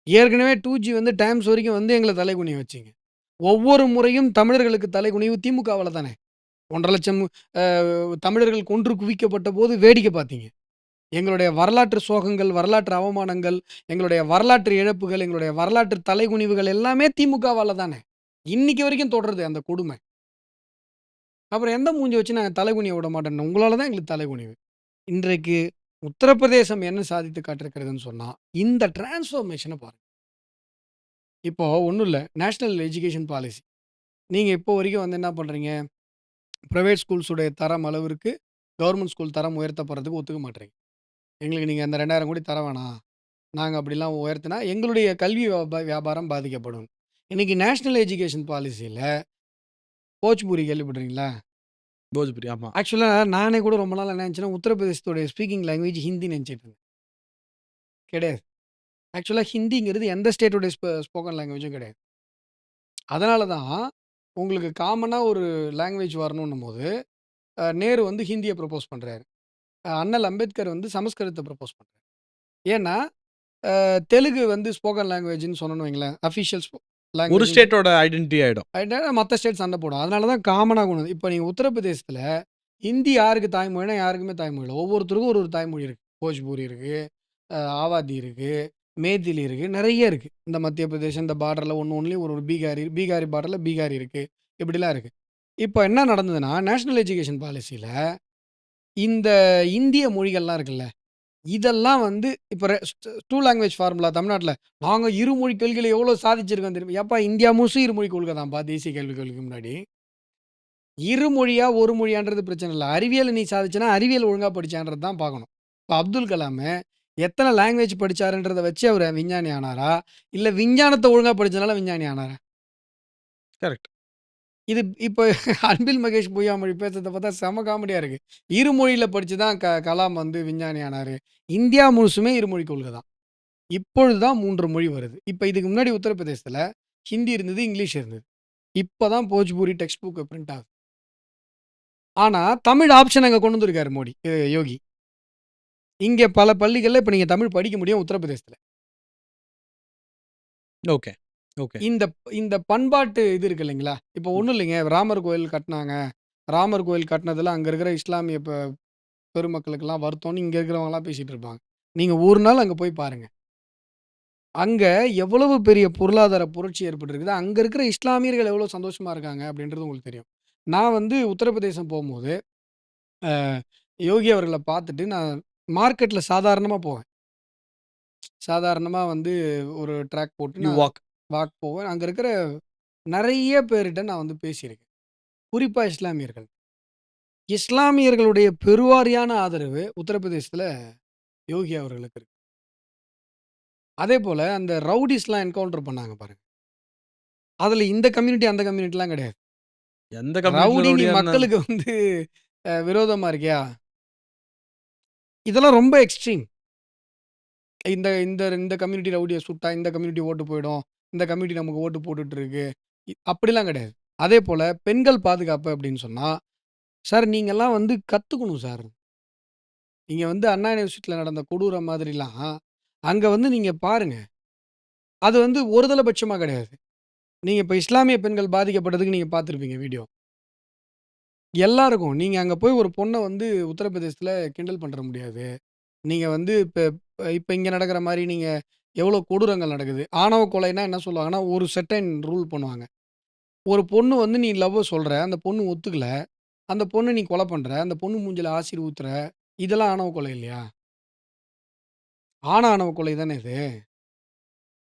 Speaker 2: ஏற்கனவே 2G வந்து டைம்ஸ் வரைக்கும் வந்து எங்கள தலைகுனிய வச்சீங்க. ஒவ்வொரு முறையும் தமிழர்களுக்கு தலைகுனிவு திமுகவால தானே. 1,50,000 அ தமிழர்கள் கொன்று குவிக்கப்பட்டபோது வேடிக்கை பார்த்தீங்க. எங்களுடைய வரலாற்று சோகங்கள், வரலாற்று அவமானங்கள், எங்களுடைய வரலாற்று இழப்புகள், எங்களுடைய வரலாற்று தலைகுனிவுகள் எல்லாமே திமுகவால தானே. இன்னைக்கு வரைக்கும் தொடருது அந்த கொடுமை. அப்புறம் எந்த மூஞ்ச வச்சு நாங்க தலைகுனிய விட மாட்டோம்னோம். உங்களால தான் எங்களுக்கு தலைகுனிவு. இன்றைக்கு உத்தரப்பிரதேசம் என்ன சாதித்து காட்டியிருக்கிறதுன்னு சொன்னா, இந்த டிரான்ஸ்ஃபர்மேஷன பாருங்க. இப்போ ஒண்ணும் இல்ல. National education policy. நீங்க இப்போ வரைக்கும் வந்து என்ன பண்றீங்க? பிரைவேட் ஸ்கூல்ஸ் உடைய தரம் அளவிற்கு கவர்ன்மென்ட் ஸ்கூல் தரம் உயர்த்தப்படுறதுக்கு ஒத்துக்க மாட்றீங்க. எங்களுக்கு நீங்க அந்த 2,000 கோடி தர வேணாம். நாங்க அப்படிலாம் உயர்த்தினா எங்களுடைய கல்வி வியாபாரம் பாதிக்கப்படும். இன்னைக்கு நேஷனல் எஜுகேஷன் பாலிசில போஜ்பூரி கேள்விப்பட்டிருக்கீங்களா?
Speaker 1: போஜ்புரி ஆமா.
Speaker 2: ஆக்சுவலா நானே கூட ரொம்ப நாளா என்ன நெனச்சேன்னா, உத்தரப்பிரதேசத்துடைய ஸ்பீக்கிங் லாங்குவேஜ் ஹிந்தி நெனச்சிட்டு இருந்தேன். கிடையாது. ஆக்சுவலா ஹிந்திங்கிறது எந்த ஸ்டேட்டோட ஸ்போக்கன் லாங்குவேஜும் கிடையாது. அதனால தான் உங்களுக்கு காமனா ஒரு லாங்குவேஜ் வரணுன்னும்போது, நேரு வந்து ஹிந்திய ப்ரொப்போஸ் பண்றாரு. அண்ணல் அம்பேத்கர் வந்து சமஸ்கிருதத்த ப்ரொப்போஸ் பண்றாரு. ஏன்னா, தெலுங்கு வந்து ஸ்போக்கன் லாங்குவேஜ்ன்னு சொன்னோம்னு வைங்களேன், அஃபிஷியல்
Speaker 1: ஒரு
Speaker 2: லாங்குவேஜ்ன்னு
Speaker 1: ஸ்டேட்டோட ஐடென்டிட்டி ஆயிடும்.
Speaker 2: மத்த ஸ்டேட் சண்ட போடும். அதனால தான் காமனா கொண்டு வந்து இப்ப நீங்க உத்தரப்பிரதேசத்தில ஹிந்தி யாருக்கு தாய்மொழினா யாருக்குமே தாய்மொழி இல்ல. ஒவ்வொருத்தருக்கும் ஒரு தாய்மொழி இருக்கு. போஜ்பூரி இருக்கு, ஆவாதி இருக்கு, மேதிலி இருக்கு, நெறைய இருக்கு. இந்த மத்திய பிரதேசம் இந்த பார்டர்ல ஒண்ணுலயும் ஒரு ஒரு பீகாரி பார்டர்ல பீகாரி இருக்கு. இப்படிலாம் இருக்கு. இப்ப என்ன நடந்ததுன்னா, நேஷனல் எஜுகேஷன் பாலிசில இந்த இந்திய மொழிகள்லாம் இருக்குல்ல, இதெல்லாம் வந்து இப்ப 2 லாங்குவேஜ் ஃபார்முலா தமிழ்நாட்ல நாங்க இருமொழி கொள்கையில எவ்வளோ சாதிச்சிருக்கோம் தெரியுமா? ஏப்பா இந்தியா முழுசும் இருமொழி கொள்கை தான்ப்பா தேசிய கல்விக் கொள்கைக்கு முன்னாடி. இருமொழியா, ஒரு மொழியான்றது பிரச்சனை இல்ல. அறிவியல நீ சாதிச்சனா, அறிவியல் ஒழுங்கா படிச்சான்றது தான் பார்க்கணும். இப்ப அப்துல் கலாமு எத்தன லாங்குவேஜ் படிச்சாருன்றத வச்சு அவரு விஞ்ஞானி ஆனாரா? இல்ல விஞ்ஞானத்த ஒழுங்கா படிச்சனால விஞ்ஞானி ஆனாரா?
Speaker 1: கரெக்ட்.
Speaker 2: இது இப்ப அன்பில் மகேஷ் பொய்யாமொழி பேசுறத பார்த்தா செம காமெடியா இருக்கு. இருமொழியில படிச்சு தான் கலாம் வந்து விஞ்ஞானி ஆனாரு. இந்தியா முழுசுமே இருமொழி கொள்கை தான். இப்பொழுது தான் 3 மொழி வருது. இப்ப இதுக்கு முன்னாடி உத்தரப்பிரதேசத்துல ஹிந்தி இருந்தது, இங்கிலீஷ் இருந்தது. இப்ப தான் போஜ்பூரி டெக்ஸ்ட் புக் பிரிண்ட் ஆகுது. ஆனா தமிழ் ஆப்ஷன் அங்க கொண்டு வந்திருக்காரு யோகி. இங்க பல பள்ளிகள்ல இப்ப நீங்க தமிழ் படிக்க முடியும் உத்தரப்பிரதேசத்துல.
Speaker 1: ஓகே. ஓகே.
Speaker 2: இந்த இந்த பண்பாட்டு இது இருக்கு இல்லைங்களா? இப்ப ஒண்ணும் இல்லைங்க. ராமர் கோயில் கட்டுனாங்க. ராமர் கோயில் கட்டுனதுல அங்க இருக்கிற இஸ்லாமிய பெருமக்களுக்கெல்லாம் வருத்தம்னு இங்க இருக்கிறவங்கலாம் பேசிட்டு இருப்பாங்க. நீங்க ஒரு நாள் அங்க போய் பாருங்க. அங்க எவ்வளவு பெரிய பொருளாதார புரட்சி ஏற்பட்டிருக்குது. அங்க இருக்கிற இஸ்லாமியர்கள் எவ்வளவு சந்தோஷமா இருக்காங்க அப்படின்றது உங்களுக்கு தெரியும். நான் வந்து உத்தரப்பிரதேசம் போம்போது, அ யோகி அவர்கள பார்த்துட்டு நான் மார்க்கெட்ல சாதாரணமா போவேன். சாதாரணமா வந்து ஒரு ட்ராக் போட்டு
Speaker 1: யூ
Speaker 2: நான்
Speaker 1: வாக்.
Speaker 2: வாக் போவேன். அங்க இருக்கிற நெறைய பேர்ட்ட நான் வந்து பேசியிருக்கேன். குறிப்பா இஸ்லாமியர்கள். இஸ்லாமியர்களுடைய பெருவாரியான ஆதரவு உத்தரப்பிரதேசத்துல யோகி அவர்களுக்கு இருக்கு. அதேபோல அந்த ரவுடீஸ்லாம் என்கவுண்டர் பண்ணாங்க பாருங்க. அதுல இந்த கம்யூனிட்டி, அந்த கம்யூனிட்டிலாம் கிடையாது.
Speaker 1: எந்த கம்யூனிட்டில
Speaker 2: ரவுடி நீ
Speaker 1: ரவுடியா இருந்தாலும்
Speaker 2: மக்களுக்கு வந்து விரோதமா இருக்கியா? இதெல்லாம் ரொம்ப எக்ஸ்ட்ரீம். இந்த இந்த இந்த கம்யூனிட்டி ரவுடிய சுட்டா, இந்த கம்யூனிட்டி ஓட்டு போயிடும். இந்த கம்யூனிட்டி நமக்கு ஓட்டு போட்டுட்டு இருக்கு. அப்படிலாம் கிடையாது. அதேபோல பெண்கள் பாதுகாப்பு அப்படின்னு சொன்னா, சார் நீங்கலாம் வந்து கத்துக்கணும் சார். நீங்க வந்து அண்ணா யூனிவர்சிட்டில நடந்த கொடூரம் மாதிரிலாம், அங்க வந்து நீங்க பாருங்க. அது வந்து ஒருதலைபட்சமா கிடையாது. நீங்க இப்ப இஸ்லாமிய பெண்கள் பாதிக்கப்பட்டதுக்கு நீங்க பார்த்திருப்பீங்க வீடியோ. எல்லாருக்கும். நீங்க அங்க போய் ஒரு பொண்ண வந்து உத்தரப்பிரதேசத்துல கிண்டல் பண்ற முடியாது. நீங்க வந்து இப்ப இப்ப இங்க நடக்கிற மாரி நீங்க எவ்வளோ கொடூரங்கள் நடக்குது. ஆணவ கொலைன்னா என்ன சொல்லுவாங்கன்னா, ஒரு செர்டைன் ரூல் பண்ணுவாங்க. ஒரு பொண்ணு வந்து நீ லவ்வ சொல்ற, அந்த பொண்ணு ஒத்துக்கல. அந்த பொண்ண நீ கொலை பண்ற. அந்த பொண்ணு மூஞ்சில ஆசிட் ஊத்துற. இதெல்லாம் ஆணவ கொலை இல்லையா? ஆணவ கொலை தானே இது.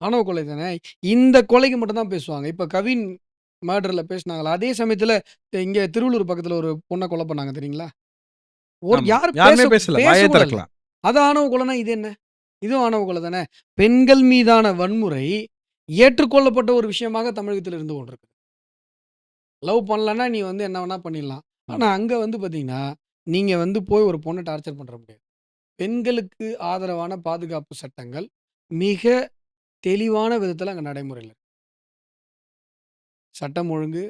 Speaker 2: ஆணவ கொலை தானே. இந்த கொலைக்கு மட்டும் தான் பேசுவாங்க. இப்ப கவின் மர்டர்ல பேசுனாங்கல்ல, அதே சமயத்துல இங்க திருவள்ளூர் பக்கத்துல ஒரு பொண்ண கொலை பண்ணாங்க தெரியுங்களா?
Speaker 1: ஆமா.
Speaker 2: யாரும்
Speaker 1: யாருமே பேசல.
Speaker 2: பேச
Speaker 1: வாயே
Speaker 2: கூட இல்ல.
Speaker 1: திறக்கல.
Speaker 2: அது ஆணவ கொலைனா இது என்ன? இதுவும் ஆணவ கொலை தானே. பெண்கள் மீதான வன்முறை ஏற்றுக்கொள்ளப்பட்ட ஒரு விஷயமாக தமிழகத்துல இருந்து கொண்டிருக்கு. லவ் பண்ணலன்னா நீ வந்து என்ன வேணா பண்ணிடலாம்.
Speaker 1: ம்.
Speaker 2: ஆனா அங்க வந்து பார்த்தீங்கன்னா, நீங்க வந்து போய் ஒரு பொண்ண டார்ச்சர் பண்ற முடியாது. பெண்களுக்கு ஆதரவான பாதுகாப்பு சட்டங்கள் மிக தெளிவான விதத்துல அங்க நடைமுறையில இருக்கு. சட்டம் ஒழுங்கு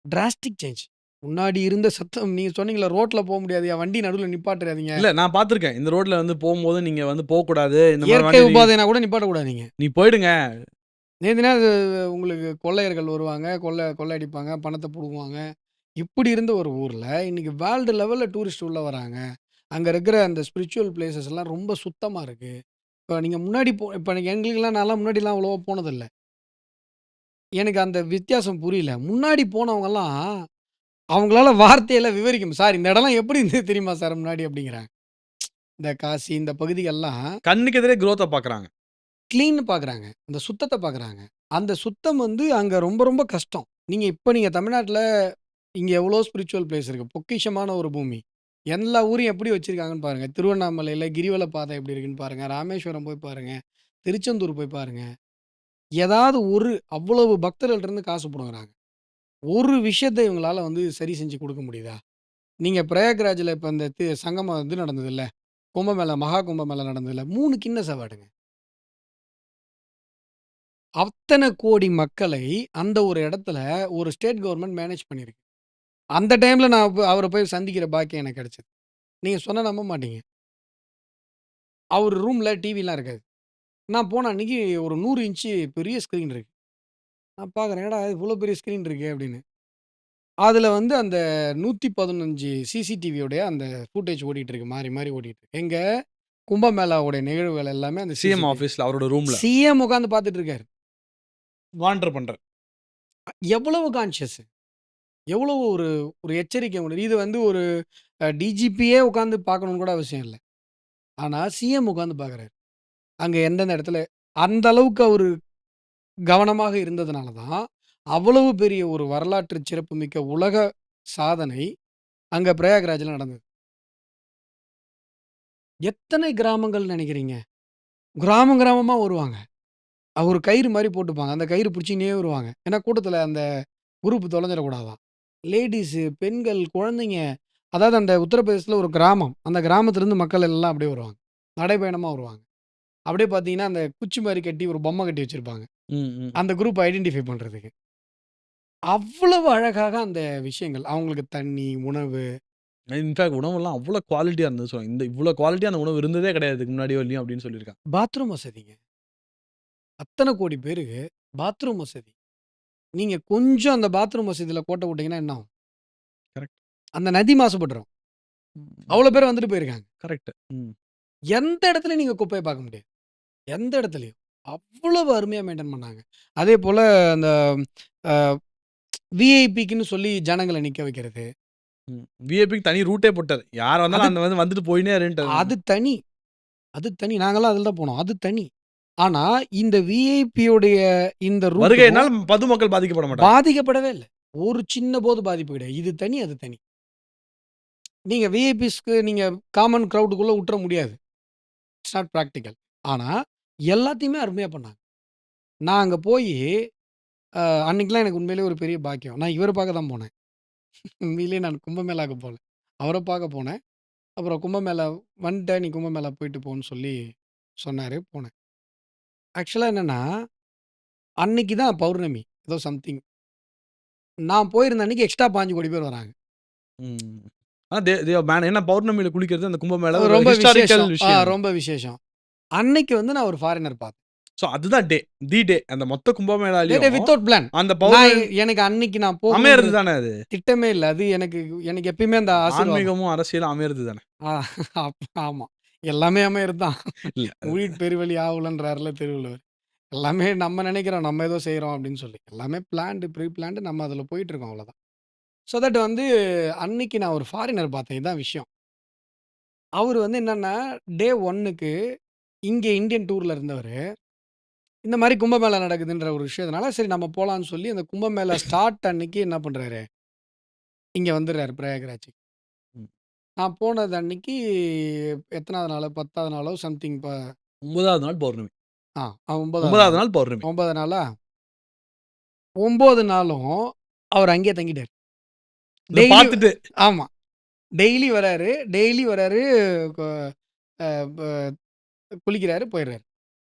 Speaker 2: டிராஸ்டிக் சேஞ்ச். முன்னாடி இருந்த சத்தம் நீங்க சொன்னீங்கல்ல, ரோட்ல போ முடியாதுய்யா, வண்டி நடுவுல நிப்பாட்டுறாதீங்க.
Speaker 1: இல்ல நான் பார்த்துருக்கேன். இந்த ரோட்ல வந்து போம்போது நீங்க வந்து போக்கூடாது. இந்த மாரி
Speaker 2: இயற்கை
Speaker 1: வண்டி
Speaker 2: உபாதைனா கூட நிப்பாட்டக்கூடாது நீங்க.
Speaker 1: நீ போயிடுங்க.
Speaker 2: நேத்துனா அது உங்களுக்கு கொள்ளையர்கள் வருவாங்க, கொள்ளை அடிப்பாங்க, பணத்த புடுங்குவாங்க. இப்படி இருந்த ஒரு ஊர்ல, இன்னைக்கு வேர்ல்டு லெவல்ல டூரிஸ்ட் உள்ள வராங்க. அங்க இருக்கிற அந்த ஸ்பிரிச்சுவல் பிளேஸஸ் எல்லாம் ரொம்ப சுத்தமா இருக்கு. இப்ப நீங்க முன்னாடி இப்ப எங்களுக்கெல்லாம் நான்லாம் முன்னாடிலாம் அவ்வளவா போனதில்ல. எனக்கு அந்த வித்தியாசம் புரியல. முன்னாடி போனவங்கலாம், அவங்களால வார்த்தையில விவரிக்க சார் இந்த இடம்லாம் எப்படி இருந்தது தெரியுமா சார் முன்னாடி அப்படிங்கிறாங்க. இந்த காசி இந்த பகுதிகள்லாம்
Speaker 1: கண்ணுக்கு எதிரே குரோத்த பார்க்குறாங்க.
Speaker 2: கிளீன்னு பார்க்குறாங்க. அந்த சுத்தத்த பார்க்குறாங்க. அந்த சுத்தம் வந்து அங்க ரொம்ப ரொம்ப கஷ்டம். நீங்க தமிழ்நாட்ல இங்க எவ்வளோ ஸ்பிரிச்சுவல் பிளேஸ் இருக்கு. பொக்கிஷமான ஒரு பூமி. எல்லா ஊரையும் எப்படி வச்சிருக்காங்கன்னு பாருங்க. திருவண்ணாமலையில கிரிவல பாதை எப்படி இருக்குன்னு பாருங்க. ராமேஸ்வரம் போய் பாருங்க. திருச்செந்தூர் போய் பாருங்க. ஏதாவது ஒரு அவ்வளவு பக்தர்கள்ட்ட இருந்து காசு புடுங்குறாங்க. ஒரு விஷயத்த இவங்களால வந்து சரி செஞ்சு குடுக்க முடியுதா? நீங்க பிரயாக்ராஜ்ல இப்ப இந்த சங்கமம் இது நடந்ததுல்ல. கும்பமேளா, மகா கும்பமேளா நடந்ததுல்ல. 3 கின்னஸ் அவார்டுங்க. அத்தன கோடி மக்களை அந்த ஒரு இடத்துல ஒரு ஸ்டேட் கவர்ன்மென்ட் மேனேஜ் பண்ணியிருக்கு. அந்த டைம்ல நான் அவர போய் சந்திக்கிற பாக்கியம் எனக்கு கிடைச்சது. நீங்க சொன்னா நம்ப மாட்டீங்க. அவரு ரூம்ல டிவிலாம் இருக்காது. நான் போன அன்னைக்கு ஒரு 100 இன்ச் பெரிய ஸ்க்ரீன் இருக்கு. நான் பார்க்குறேன், "என்னடா இவ்ளோ பெரிய ஸ்க்ரீன் இருக்கே!" அப்படின்னு. அதுல வந்து அந்த 115 சிசிடிவியோடைய அந்த ஃபுட்டேஜ் ஓடிட்டு இருக்கு. மாறி, மாறி ஓடிட்டு இருக்கு. எங்க கும்பமேளாவுடைய நிகழ்வுகள் எல்லாமே அந்த
Speaker 1: சிஎம்
Speaker 2: சிசிடிவி.
Speaker 1: ஆஃபீஸ்ல அவரோட ரூம்ல.
Speaker 2: சிஎம் உட்கார்ந்து பார்த்துட்டு இருக்காரு.
Speaker 1: மானிட்டர் பண்றாரு.
Speaker 2: எவ்வளவு கான்ஷியஸ். எவ்வளவு ஒரு ஒரு எச்சரிக்கை உணர்வு. இது வந்து ஒரு டிஜிபியே உட்கார்ந்து பார்க்கணும்னு கூட அவசியம் இல்ல. ஆனா சிஎம் உட்கார்ந்து பார்க்குறாரு. அங்க எந்தெந்த இடத்துல அந்த அளவுக்கு அவரு கவனமாக இருந்ததுனால தான், அவ்வளவு பெரிய ஒரு வரலாற்று சிறப்புமிக்க உலக சாதனை அங்க பிரயாக்ராஜ்ல நடந்தது. எத்தனை கிராமங்கள் நெனைக்கிறீங்க? கிராமம் கிராமமா வருவாங்க. ஒரு கயிறு மாரி போட்டுப்பாங்க. அந்த கயிறு புடிச்சுக்கினே வருவாங்க. ஏன்னா கூட்டத்துல அந்த குரூப் தொலைஞ்சிடக்கூடாதாம். லேடீஸு, பெண்கள், குழந்தைங்க அதாவது அந்த உத்தரப்பிரதேசத்துல ஒரு கிராமம். அந்த கிராமத்திலருந்து மக்கள் எல்லாம் அப்படியே வருவாங்க. நடைப்பயணமா வருவாங்க. அப்படியே பார்த்தீங்கன்னா, அந்த குச்சி மாரி கட்டி ஒரு பொம்மை கட்டி வச்சிருப்பாங்க.
Speaker 1: ம், ம்.
Speaker 2: அந்த குரூப்ப ஐடென்டிஃபை பண்றதுக்கு. அவ்வளவு அழகாக அந்த விஷயங்கள். அவங்களுக்கு தண்ணி, உணவு.
Speaker 1: இன்ஃபாக்ட் உணவெல்லாம் அவ்ளோ குவாலிட்டியா இருந்தது சொல்லுவாங்க. இந்த இவ்ளோ குவாலிட்டியான உணவு இருந்ததே கிடையாது இதுக்கு முன்னாடி வரலையும் அப்படின்னு சொல்லியிருக்காங்க.
Speaker 2: பாத்ரூம் வசதிங்க. அத்தன கோடி பேருக்கு பாத்ரூம் வசதி. நீங்க கொஞ்சம் அந்த பாத்ரூம் வசதியில கோட்ட விட்டீங்கன்னா என்ன ஆகும்?
Speaker 1: கரெக்ட்.
Speaker 2: அந்த நதி மாசுபட்டுரும்.
Speaker 1: ம்.
Speaker 2: அவ்வளோ பேர் வந்துட்டு போயிருக்காங்க.
Speaker 1: கரெக்ட். ம்.
Speaker 2: எந்த இடத்துலயும் நீங்க குப்பைய பார்க்க முடியாது. எந்த இடத்துலயும். அவ்வளவு அருமையா மெயின்டெயின் பண்ணாங்க. அதேபோல அந்த அ விஐபிக்குன்னு சொல்லி ஜனங்கள நிக்க வைக்கிறது.
Speaker 1: ம். விஐபிக்கு தனி ரூட்டே போட்டாரு. யார் வந்தாலும்
Speaker 2: அது
Speaker 1: அந்த வந்து வந்துட்டு போயின்னே இருன்ட்டாரு.
Speaker 2: அது தனி. அது தனி. நாங்கலாம் அதில தான் போனோம். அது தனி. ஆனா, இந்த விஐபியோடைய இந்த ரூட்டுக்கும்
Speaker 1: வருகையினால் பொதுமக்கள் பாதிக்கப்பட மாட்டாங்க.
Speaker 2: பாதிக்கப்படவே இல்ல. ஒரு சின்ன போது பாதிப்பு கிடையாது. இது தனி, அது தனி. நீங்க விஐபிஸ்க்கு நீங்க காமன் கிரவுடுக்குள்ள உட்ற முடியாது. It's not practical. ஆனா, எல்லாத்தையுமே அருமையா பண்ணாங்க. நான் அங்க போயி அன்னைக்குலாம் எனக்கு உண்மையிலேயே ஒரு பெரிய பாக்கியம். நான் இவர பார்க்க தான் போனேன். உண்மையிலேயே நான் கும்பமேளாக்கு போல. அவர பார்க்க போனேன். அப்புறம் கும்பமேளா வந்துட்டேன். நீ கும்பமேளா போயிட்டு போன்னு சொல்லி சொன்னாரு. போனேன். ஆக்சுவலா என்னன்னா, அன்னைக்கு தான் பௌர்ணமி. ஏதோ சம்திங். நான் போயிருந்த அன்னைக்கு எக்ஸ்ட்ரா 15 கோடி பேர் வராங்க.
Speaker 1: ம். ஆனா தே ஆர் பேன். ஏன்னா பௌர்ணமியில குளிக்கிறது அந்த கும்பமேளா ஒரு
Speaker 2: ரொம்ப
Speaker 1: ஹிஸ்டாரிக்கல்
Speaker 2: விசேஷம்.
Speaker 1: விஷயம் அது.
Speaker 2: ரொம்ப விசேஷம். அன்னைக்கு வந்து நான் ஒரு ஃபாரினர் பார்த்தேன்.
Speaker 1: ஸோ அதுதான் டே. தி டே. அந்த மொத்த கும்பமேளாலயும்
Speaker 2: வித்தவுட் பிளான்.
Speaker 1: அந்த
Speaker 2: நான்
Speaker 1: பௌர்ணமி
Speaker 2: எனக்கு அன்னைக்கு நான்
Speaker 1: அமையறது
Speaker 2: போகணுன்ற
Speaker 1: தானே அது.
Speaker 2: திட்டமே இல்ல. அது எனக்கு எனக்கு எப்பயுமே அந்த ஆசீர்வாதம்.
Speaker 1: ஆன்மீகமும், அரசியலும் அமையறது தானே.
Speaker 2: ஆ ஆமா. எல்லாமே அமையறது தான்.
Speaker 1: இல்ல.
Speaker 2: "ஊழிற் பெருவழி ஆவலன்றார்ல திருவள்ளுவர்." எல்லாமே நம்ம நெனைக்கிறோம், நம்ம ஏதோ செய்றோம் அப்படின்னு சொல்லி. எல்லாமே ப்ரீ பிளான்டு நம்ம அதில போயிட்டுருக்கோம் அவ்வளோதான். ஸோ தட் வந்து அன்னைக்கு நான் ஒரு ஃபாரினர் பார்த்தேன். இதான் விஷயம். அவரு வந்து என்னன்னா, டே 1க்கு இங்க இந்தியன் டூர்ல இருந்தவரு. இந்த மாரி கும்பமேளா நடக்குதுன்ற ஒரு விஷயத்தினால, சரி நம்ம போலான்னு சொல்லி அந்த கும்பமேளா ஸ்டார்ட் அன்னைக்கு என்ன பண்றாரு, இங்க வந்துர்றாரு பிரயாக்ராஜ்க்கு.
Speaker 1: ம்.
Speaker 2: நான் போனது அன்னைக்கு எத்தனாவது நாளு? 10வது நாளோ சம்திங்
Speaker 1: 9வது நாள் பௌர்ணமி.
Speaker 2: 9வது
Speaker 1: 9வது
Speaker 2: நாள்.
Speaker 1: நாள் பௌர்ணமி.
Speaker 2: 9 நாளா? 9 நாளும் அவர் அங்கேயே தங்கிட்டாரு.
Speaker 1: இத
Speaker 2: டெய்லி
Speaker 1: பார்த்துட்டு
Speaker 2: ஆமா. டெய்லி வராரு. டெய்லி வராரு. கொ அ ப குளிக்கிறாரு, போயிறாரு.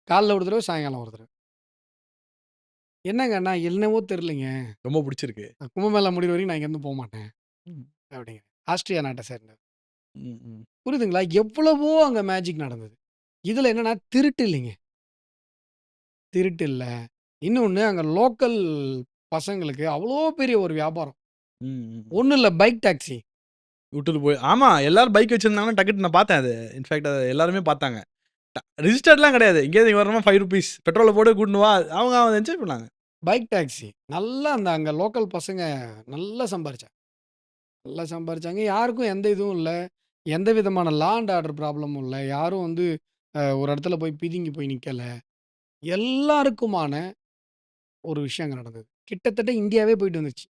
Speaker 2: காலைல ஒரு தடவ, சாயங்காலம் ஒரு தடவ. என்னங்க நான் என்னவோ தெரியலங்க.
Speaker 1: ரொம்ப புடிச்சிருக்கு.
Speaker 2: கும்பமேளா முடியிற வரைக்கும் நான் இங்கேருந்து போமாட்டேன்.
Speaker 1: ம்.
Speaker 2: அப்படிங்கிறாரு. ஆஸ்ட்ரியா நாட்ட சேர்ந்தவர்.
Speaker 1: ம், ம்.
Speaker 2: புரியுதுங்களா? எவ்வளவோ அங்க மேஜிக் நடந்தது. இதுல என்னன்னா திருட்டு இல்லைங்க. திருட்டு இல்ல. இன்னொன்னு அங்க லோக்கல் பசங்களுக்கு அவ்வளோ பெரிய ஒரு வியாபாரம்.
Speaker 1: ம், ம்.
Speaker 2: ஒண்ணும் இல்ல பைக் டாக்ஸி.
Speaker 1: விட்டுட்டு போய் ஆமா. எல்லாரும் பைக் வச்சிருந்தாங்கன்னா டக்குன்னு நான் பார்த்தேன் அது. இன்ஃபாக்ட் அத எல்லாருமே பார்த்தாங்க. ரிஜிஸ்டர்ட்லாம் கிடையாது. இங்கேருந்து இங்க வரணுமா ₹5 பெட்ரோல போட்டு கூட்டின்னு வா. அவங்க என்ஜாய் பண்ணாங்க.
Speaker 2: Bike taxi. நல்லா அந்த அங்க லோக்கல் பசங்க நல்லா சம்பாரிச்சாங்க. நல்லா சம்பாரிச்சாங்க. யாருக்கும் எந்த இதுவும் இல்ல. எந்த விதமான லா அண்ட் ஆர்டர் ப்ராப்ளமும் இல்ல. யாரும் வந்து ஒரு இடத்துல போய் பிதுங்கி போய் நிக்கல. எல்லாருக்குமான ஒரு விஷயம் அங்க நடந்தது. கிட்டத்தட்ட இந்தியாவே போயிட்டு வந்துருச்சு.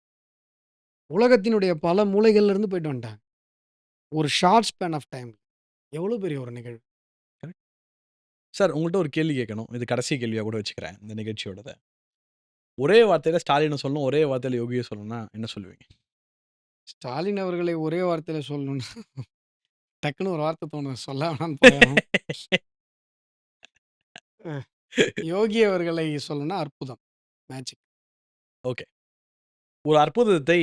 Speaker 2: உலகத்தினுடைய பல மூலைகள்ல இருந்து போயிட்டு வந்துட்டாங்க. ஒரு ஷார்ட் ஸ்பேன் ஆஃப் டைம். எவ்வளோ பெரிய ஒரு நிகழ்வு.
Speaker 1: சார் உங்கள்ட்ட ஒரு கேள்வி கேட்கணும். இது கடைசி கேள்வியா கூட வச்சுக்கிறேன். இந்த நிகழ்ச்சியோடத. ஒரே வார்த்தையில ஸ்டாலின சொல்லணும். ஒரே வார்த்தையில யோகிய சொல்லணும்னா என்ன சொல்லுவீங்க?
Speaker 2: ஸ்டாலின் அவர்களை ஒரே வார்த்தையில சொல்லணும்னா, டக்குனு ஒரு வார்த்தை தோணுது. சொல்ல வேணாம்னு போயாகணும். அ யோகி அவர்களை சொல்லணும்னா அற்புதம். மேஜிக்.
Speaker 1: ஓகே. ஒரு அற்புதத்தை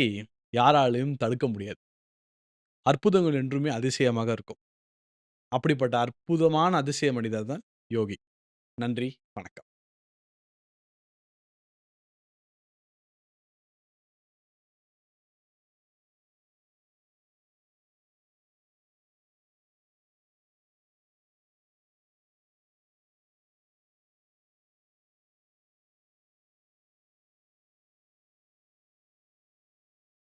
Speaker 1: யாராலயும் தடுக்க முடியாது. அற்புதங்கள் என்றுமே அதிசயமாக இருக்கும். அப்படிப்பட்ட அற்புதமான அதிசய மனிதர் தான் யோகி. நன்றி, வணக்கம்.